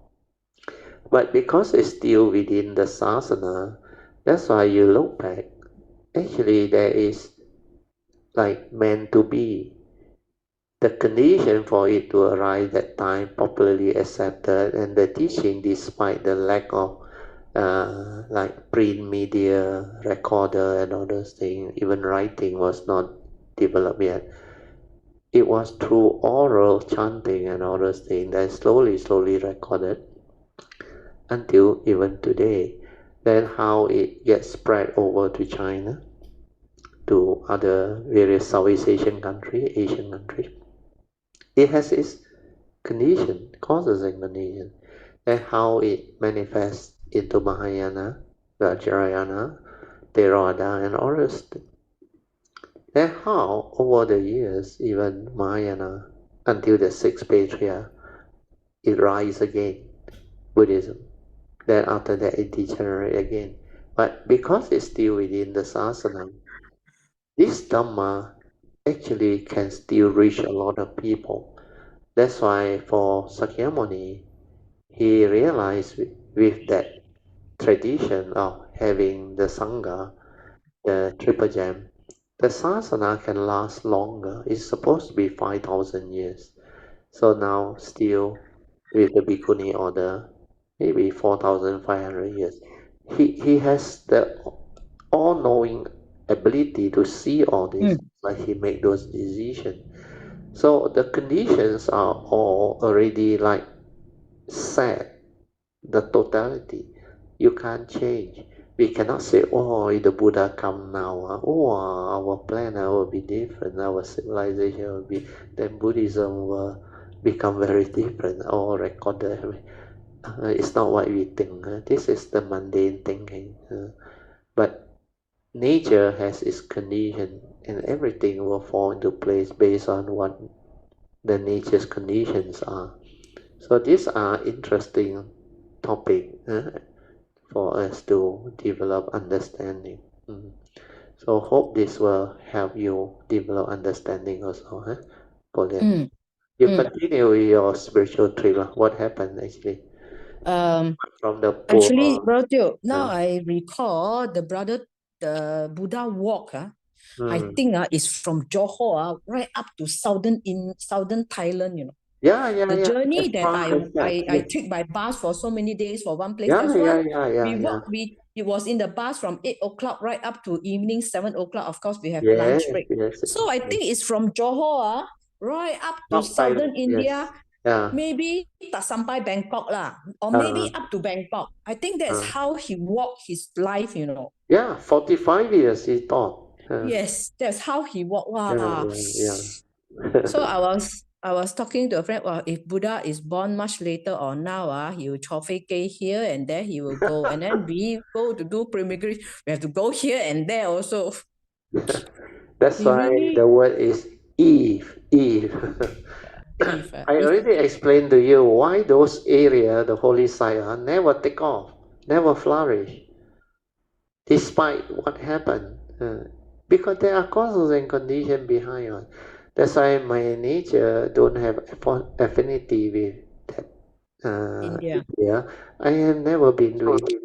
But because it's still within the sasana, that's why you look back. Actually, there is like meant to be. The condition for it to arrive that time popularly accepted, and the teaching, despite the lack of like print media, recorder and all those things, even writing was not developed yet. It was through oral chanting and all those things that slowly recorded until even today. Then how it gets spread over to China, to other various Southeast Asian countries, Asian countries. It has its condition, causes and condition, and how it manifests into Mahayana, Vajrayana, Theravada, and all those things. And how, over the years, even Mahayana, until the sixth patriarch, it rises again, Buddhism. Then after that, it degenerates again. But because it's still within the sasana, this Dhamma actually can still reach a lot of people. That's why for Sakyamuni, he realized with that tradition of having the Sangha, the triple gem, the sasana can last longer. It's supposed to be 5,000 years. So now still with the Bhikkhuni order, maybe 4,500 years. He has the all-knowing ability to see all this, but he make those decisions. So the conditions are all already like set, the totality. You can't change. We cannot say, oh, if the Buddha come now, oh, our planet will be different, our civilization will be, then Buddhism will become very different, all recorded. It's not what we think. This is the mundane thinking. But nature has its condition, and everything will fall into place based on what the nature's conditions are. So these are interesting topic for us to develop understanding. So hope this will help you develop understanding also, Poh Lian. You continue with your spiritual trip. What happened actually? From the poor. Actually, Brother Teo, now I recall the Buddha walk. I think it's from Johor right up to southern Thailand, you know. Yeah. The journey As that far as that, I took by bus for so many days for one place. Yeah. That's why it was in the bus from 8 o'clock right up to evening 7 o'clock. Of course, we have lunch break. Yes. So I think it's from Johor right up to Not southern Thailand, India. Yeah. Maybe tak sampai Bangkok lah, or maybe up to Bangkok. I think that's how he walked his life, you know. Yeah, 45 years he taught. Yes, that's how he walked. Wow. Yeah. So I was talking to a friend. Well, if Buddha is born much later or now, he will traffic here and there. He will go, and then we go to do pilgrimage. We have to go here and there also. That's He why really- the word is Eve. Eve, I already explained to you why those areas, the holy site, never take off, never flourish, despite what happened. Because there are causes and conditions behind. That's why my nature don't have affinity with that India. I have never been to India.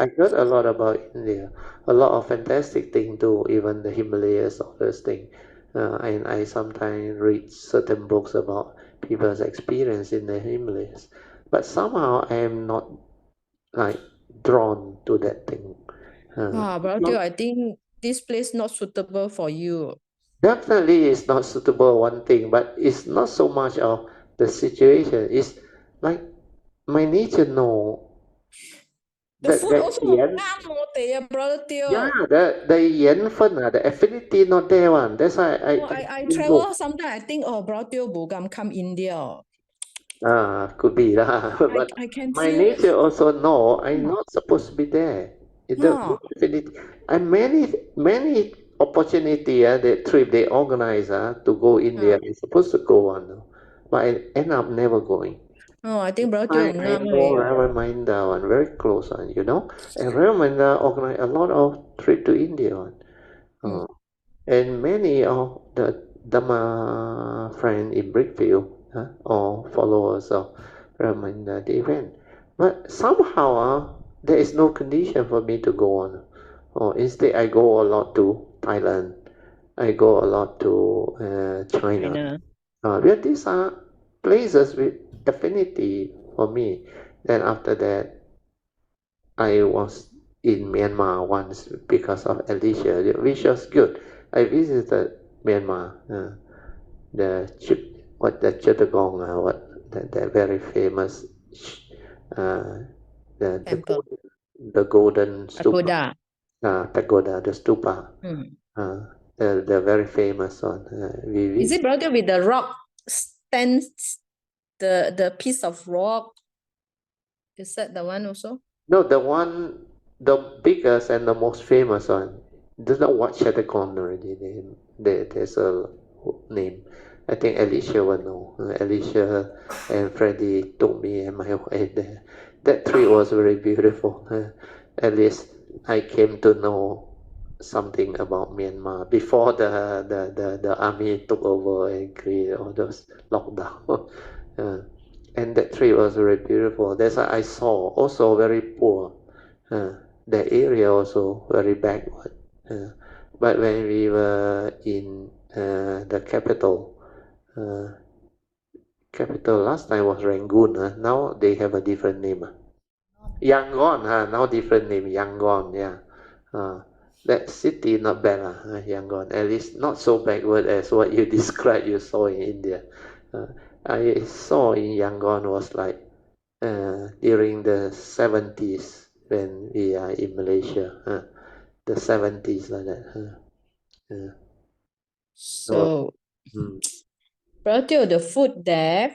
I heard a lot about India, a lot of fantastic things too, even the Himalayas, all those things. And I sometimes read certain books about people's experience in the Himalayas. But somehow I am not like drawn to that thing. But I think this place not suitable for you. Definitely it's not suitable one thing, but it's not so much of the situation. It's like my nature know The food also yen, Brother Teo. the yen the affinity not there one. That's why I travel sometimes. I think Brother Teo Bogam come India. Could be lah. But I can my feel. nature also know I'm not supposed to be there. The affinity and many opportunity the trip they organize to go India is supposed to go on, but I end up never going. I think Brother Teo I know Reverend Minda one very close one, you know, and Reverend Minda organize a lot of trip to India one. And many of the Dhamma friends in Brickfield or followers of Ramana, they went. But somehow there is no condition for me to go on. Or instead, I go a lot to Thailand. I go a lot to China. Well, these are places with affinity for me. Then after that, I was in Myanmar once because of Alicia, which was good. I visited Myanmar, the Chittagong, the very famous temple. the golden stupa, Pagoda. pagoda, the stupa, the very famous one. Is it Brother with the rock stands, the piece of rock? Is that the one also? No, the biggest and the most famous one. Does not watch Chittagong already. There's a name. I think Alicia will know. Alicia and Freddie took me and my wife there. That trip was very beautiful. At least I came to know something about Myanmar before the army took over and created all those lockdown. And that trip was very beautiful. That's why I saw also very poor. The area also very backward. But when we were in the capital last time was Rangoon. Now they have a different name. Yangon. Now different name. Yangon. Yeah. That city not bad. Yangon. At least not so backward as what you described you saw in India. I saw in Yangon was like during the 70s when we are in Malaysia. The 70s like that. So, Brother, the food there,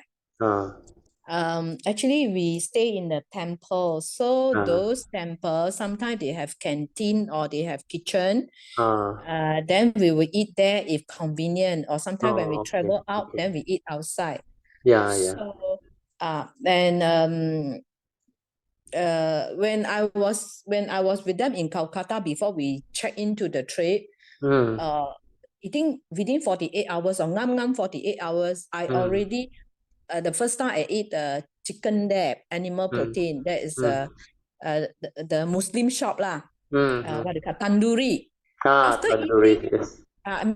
actually we stay in the temple. So those temples, sometimes they have canteen or they have kitchen. Then we will eat there if convenient, or sometimes when we travel out, then we eat outside. Yeah. So And when I was with them in Calcutta before we check into the trip, I think within 48 hours or 48 hours, I already the first time I ate chicken there, animal protein. That is the Muslim shop lah. What they call tandoori. After tandoori, eating, yes.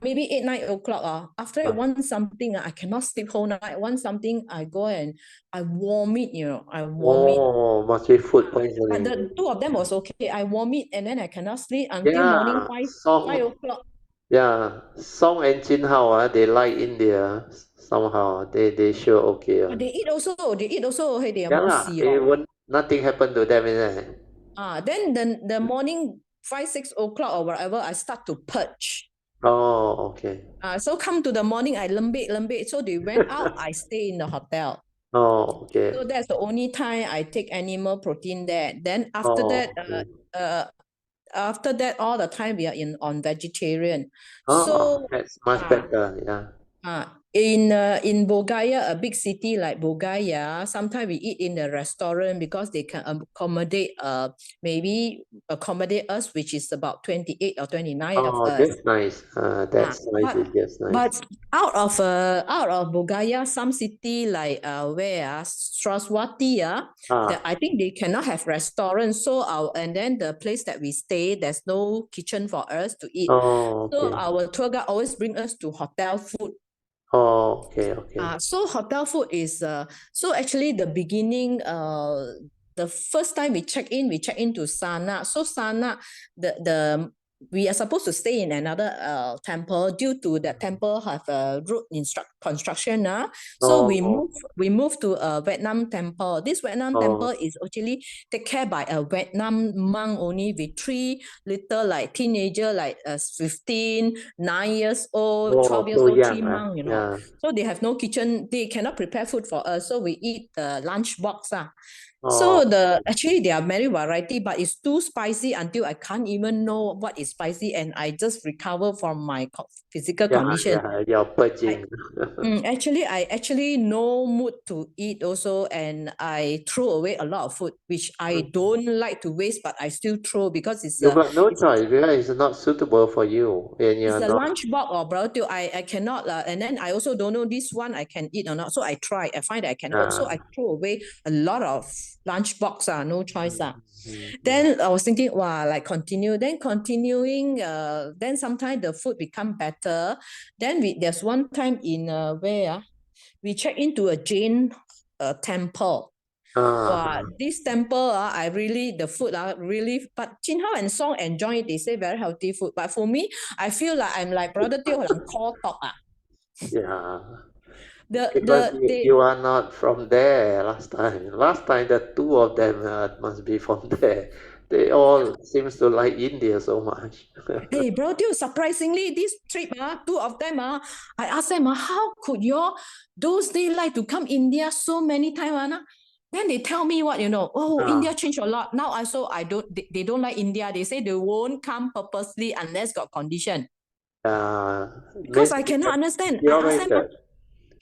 maybe 8, 9 o'clock. After I want something, I cannot sleep whole night. I want something, I go and I vomit. I vomit. Oh, must be food But poisoning. the two of them was okay. I vomit and then I cannot sleep until morning 5 o'clock. Yeah, Song and Jin Hao, they like India somehow. They sure okay. But they eat also. Hey, they are Yeah, more they won't, nothing happened to them, isn't it? Then the morning 5, 6 o'clock or whatever, I start to purge. Oh, okay. So come to the morning, I lembik. So they went out, I stay in the hotel. Oh, okay. So that's the only time I take animal protein there. Then after that, all the time we are on vegetarian. So that's much better. Yeah. in Bulgaria, a big city like Bulgaria, sometimes we eat in the restaurant because they can maybe accommodate us, which is about 28 or 29 of us. That's nice. That's nice. That's nice. But out of Bulgaria, some city like Sraswati, that I think they cannot have restaurants. So and then the place that we stay, there's no kitchen for us to eat. So our tour guide always bring us to hotel food. Oh, okay. So hotel food is so actually the beginning, the first time we check into Sana. So Sana, we are supposed to stay in another temple due to that temple have a road construction. So we move to a Vietnam temple. This Vietnam temple is actually taken care by a Vietnam monk only with 3 little like teenager like 15, 9 years old, 12 years old, 3 monk, Yeah. So they have no kitchen. They cannot prepare food for us. So we eat the lunch box. So actually there are many variety, but it's too spicy until I can't even know what is spicy, and I just recover from my physical condition. Yeah, you're purging. I actually no mood to eat also, and I throw away a lot of food, which I don't like to waste, but I still throw because it's you got no choice because it's not suitable for you. And you're it's a lunch box or brother. I cannot and then I also don't know this one I can eat or not. So I try. I find that I cannot. So I throw away a lot of lunch box. No choice. Then I was thinking, wow, like continue. Then continuing. Then sometimes the food become better. Then there's one time in where we check into a Jain temple. This temple, I really, the food really, but Jin Hao and Song enjoy it. They say very healthy food. But for me, I feel like I'm like Brother Teo Lang call talk. Yeah. Because you are not from there last time. Last time, the two of them must be from there. They all seems to like India so much. Hey, bro, surprisingly, this trip, two of them, I asked them, how could you those days like to come India so many times? Then they tell me what, India changed a lot. Now they don't like India. They say they won't come purposely unless got condition. Because I cannot understand. I asked them,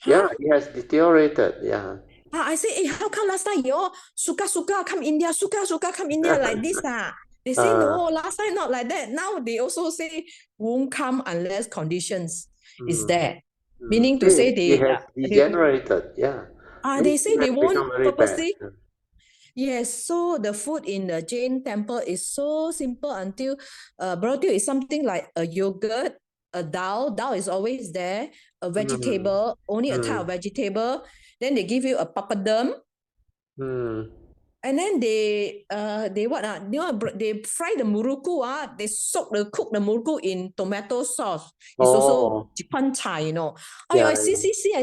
yeah, it has deteriorated. Yeah. I say, hey, how come last time you suka come India, suka come India like this? They say no, last time not like that. Now they also say won't come unless conditions is there. Meaning to say it has degenerated. They say they won't purposely. Yes, so the food in the Jain temple is so simple until Brother is something like a yogurt, a dal. Dal is always there, a vegetable, only a type of vegetable. Then they give you a papadum. And then they what they fry the muruku they cook the muruku in tomato sauce. It's also jipan chai, I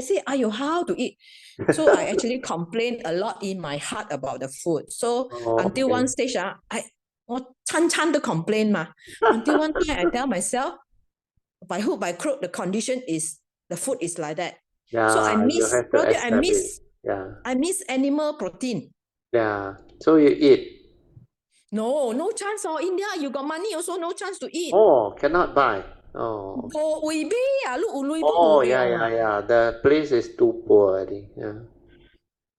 see, how to eat. So I actually complain a lot in my heart about the food. So until one stage, I chan to complain until one time I tell myself, by hook by crook, the condition is the food is like that. So I miss animal protein. Yeah. So you eat? No chance. India, you got money also no chance to eat. Cannot buy. Look, yeah. The place is too poor, I think. Yeah.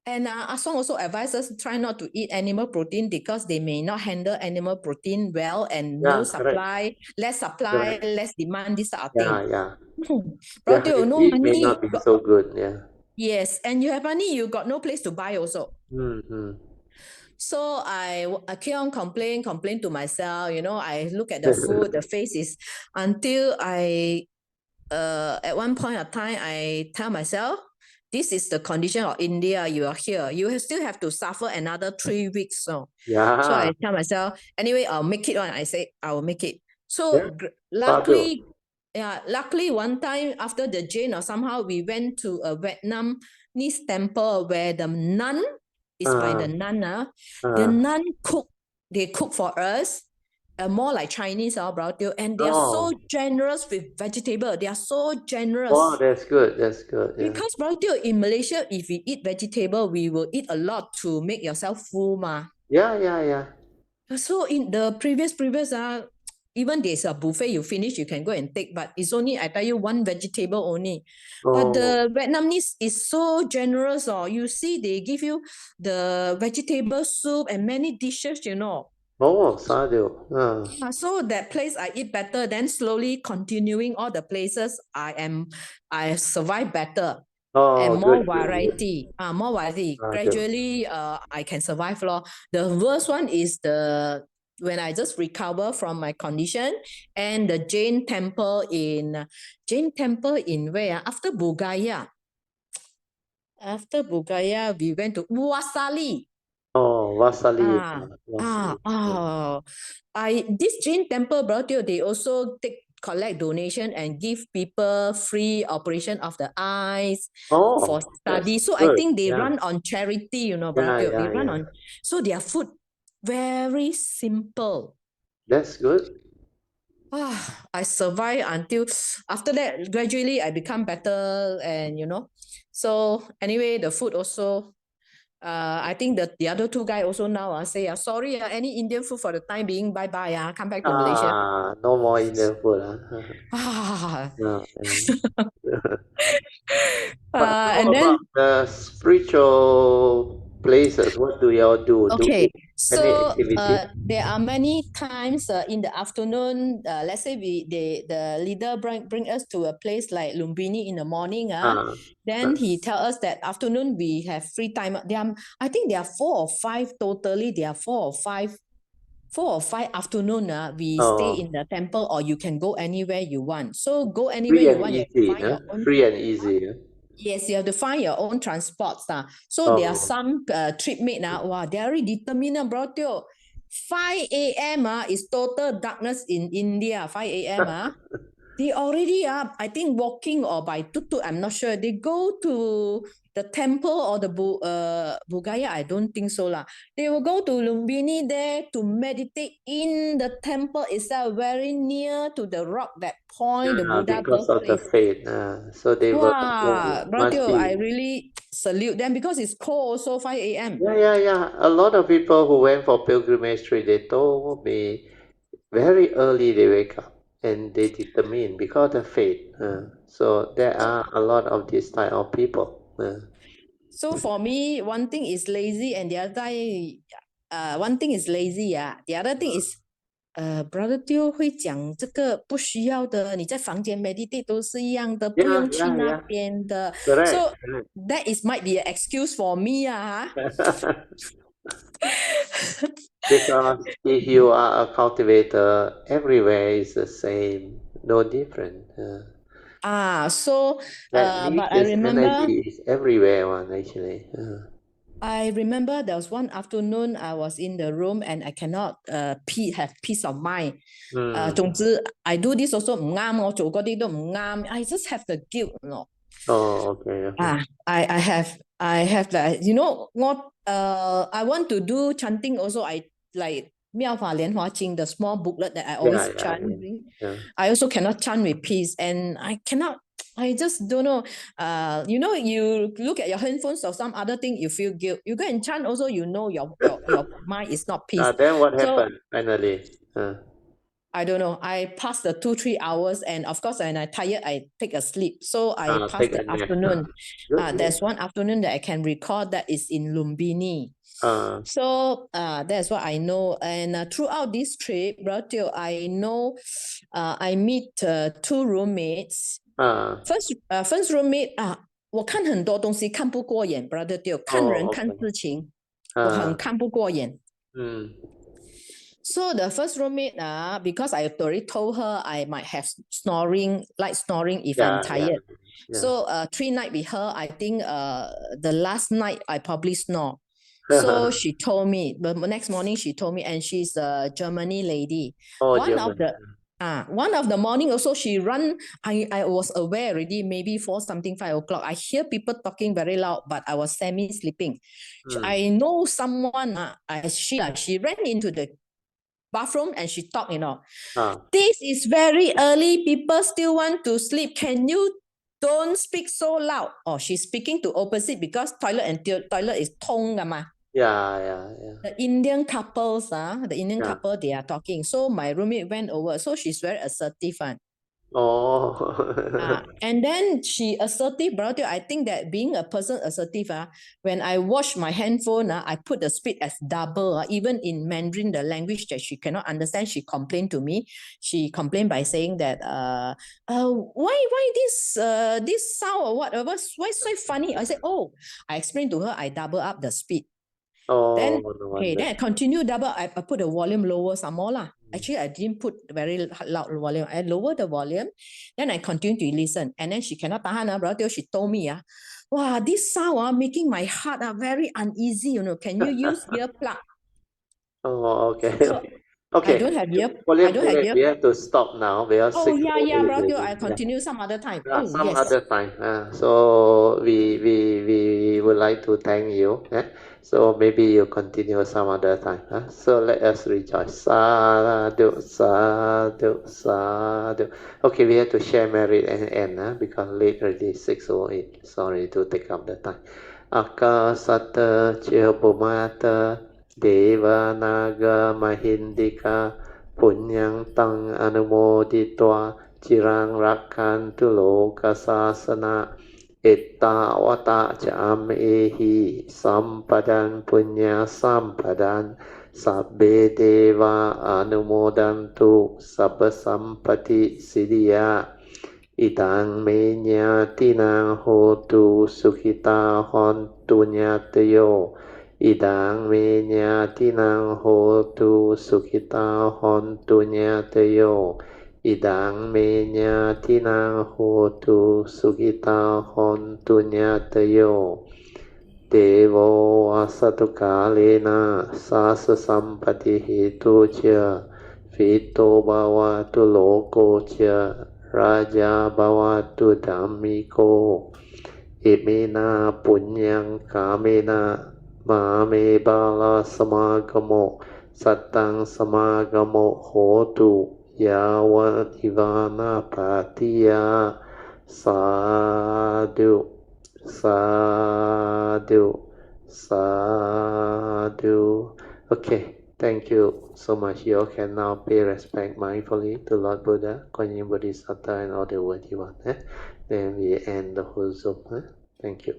And Asong also advises try not to eat animal protein because they may not handle animal protein well and no supply, less supply, Correct. less demand, this sort of thing. Yeah. Bro, Their no hygiene may money. not be so good. Yeah. Yes, and you have money, you got no place to buy also. Mm-hmm. So I keep on complain to myself, I look at the food, the face is until I at one point of time I tell myself, this is the condition of India. You are here. You still have to suffer another 3 weeks. So Yeah. I tell myself, anyway, I'll make it on. I say I will make it. So Yeah. luckily, one time after the Jain or somehow we went to a Vietnamese temple where the nun is by the nun. The nun they cook for us. More like Chinese, and they are so generous with vegetable. They are so generous. Oh, that's good. That's good. Yeah. Because in Malaysia, if we eat vegetable, we will eat a lot to make yourself full, ma. Yeah. So in the previous, even there's a buffet, you finish, you can go and take, but it's only, I tell you, one vegetable only. But the Vietnamese is so generous. You see, they give you the vegetable soup and many dishes, Oh, sadhu. So that place I eat better, then slowly continuing all the places I survive better. And more variety. More variety. Gradually, I can survive. The worst one is when I just recover from my condition, and the Jain temple in where? After Bugaya. After Bugaya, we went to Wasali. Oh, Vasali. This Jain temple, they also collect donation and give people free operation of the eyes for study. So I think they run on charity, They run on. So their food very simple. That's good. I survived until after that. Gradually, I become better, and So anyway, the food also. I think the other two guys also now say, sorry, any Indian food for the time being, bye-bye, come back to Malaysia. No more Indian food. No. But how And then, about the spiritual places? What do y'all do? okay, Any so activity? there are many times in the afternoon, let's say the leader bring us to a place like Lumbini in the morning. Then he tell us that afternoon we have free time. I think there are 4 or 5 totally. There are 4 or 5 afternoon. We stay in the temple, or you can go anywhere you want. So go anywhere you want. You have to find your own. Free and easy. Yes, you have to find your own transports. So there are some trip mate. They are very determined, bro. 5 a.m. Is total darkness in India. 5 a.m. They already I think walking or by tuk-tuk, I'm not sure. They go to the temple or the Bugaya, I don't think so. They will go to Lumbini there to meditate in the temple itself, very near to the rock that point, the Buddha because of the birthplace. faith. So they will. I really salute them because it's cold also 5 a.m. Yeah. A lot of people who went for pilgrimage trip, they told me very early they wake up and they determine because of faith. So there are a lot of this type of people. So for me, one thing is lazy, and the other one thing is lazy. The other thing is Brother Teo 会讲这个不需要的，你在房间 meditate 都是一样的，不用去那边的。So that might be an excuse for me. Because if you are a cultivator, everywhere is the same, no different. So that but I remember energy is everywhere, actually. I remember there was one afternoon I was in the room and I cannot have peace of mind. 總之 I do this also 唔啱，我做嗰啲都唔啱。I just have the guilt, Okay. I have that. I want to do chanting also. I like 妙法莲华经, the small booklet that I always chant. I also cannot chant with peace, and I cannot. I just don't know. You look at your handphones or some other thing, you feel guilt. You go and chant also, your mind is not peace. Then what happened finally? I don't know. I passed the 2-3 hours, and of course, when I tired, I take a sleep. So I passed take the a nap. afternoon. Good. There's one afternoon that I can recall that is in Lumbini. So that's what I know. And throughout this trip, Brother Teo, I know I meet 2 roommates. First roommate 我看很多东西看不过眼 Brother Teo 看人看事情我很看不过眼。So the first roommate, because I already told her I might have light snoring if I'm tired. So 3 nights with her, I think the last night I probably snore. So she told me, the next morning she told me, and she's a Germany lady. One of the morning also she run, I was aware already, maybe 4-something, 5 o'clock. I hear people talking very loud, but I was semi-sleeping. I know someone, she ran into the bathroom and she talked, this is very early, people still want to sleep. Can you don't speak so loud? Oh, she's speaking to opposite because toilet and toilet is 通的嘛。The Indian couples, couple, they are talking. So my roommate went over. So she's very assertive. And then she assertive, brother. I think that being a person assertive, when I wash my handphone, I put the speed as double. Even in Mandarin, the language that she cannot understand, she complained to me. She complained by saying that, why this sound or whatever? Why so funny? I said, I explained to her, I double up the speed. Then I continue double. I put the volume lower some more lah. Actually, I didn't put very loud volume. I lower the volume. Then I continue to listen. And then she cannot tahan, brother. She told me, wow, this sound making my heart very uneasy. Can you use earplug? Okay. I don't have ear. We have to stop now. We are brother. I continue some other time. Other time. So we would like to thank you. So maybe you continue some other time. So let us rejoice. Sadhu, sadhu, sadhu. Okay, we have to share merit and end because late already 6:08. Sorry to take up the time. Akasata Chilpumata Deva Naga Mahindika Punyang Tang Anumoditwa Chirang Rakantu Lokasasana Ittavata Jamehi Sampadan Punya Sampadan Sabbe Deva Anumodantu Sabba Sampati Siddhya Idang menya tinang hotu sukhita hontu nyatayo Idang menya tinang hotu sukhita hontu nyatayo Idang menya tinang hotu sukhita hontu nyatayo Devo asatu kalena sasa sampati hitu cha Vito bhavatu loko cha Raja bhavatu dhammiko Imena punyang kamena Mame bala samagamo Satang samagamo hotu Yawa ivana patiya Sadhu Sadhu Sadhu. Okay. Thank you so much. You all can now pay respect mindfully to Lord Buddha, Kuan Yin Bodhisattva, and all the worthy ones. Then we end the whole Zoom. Thank you.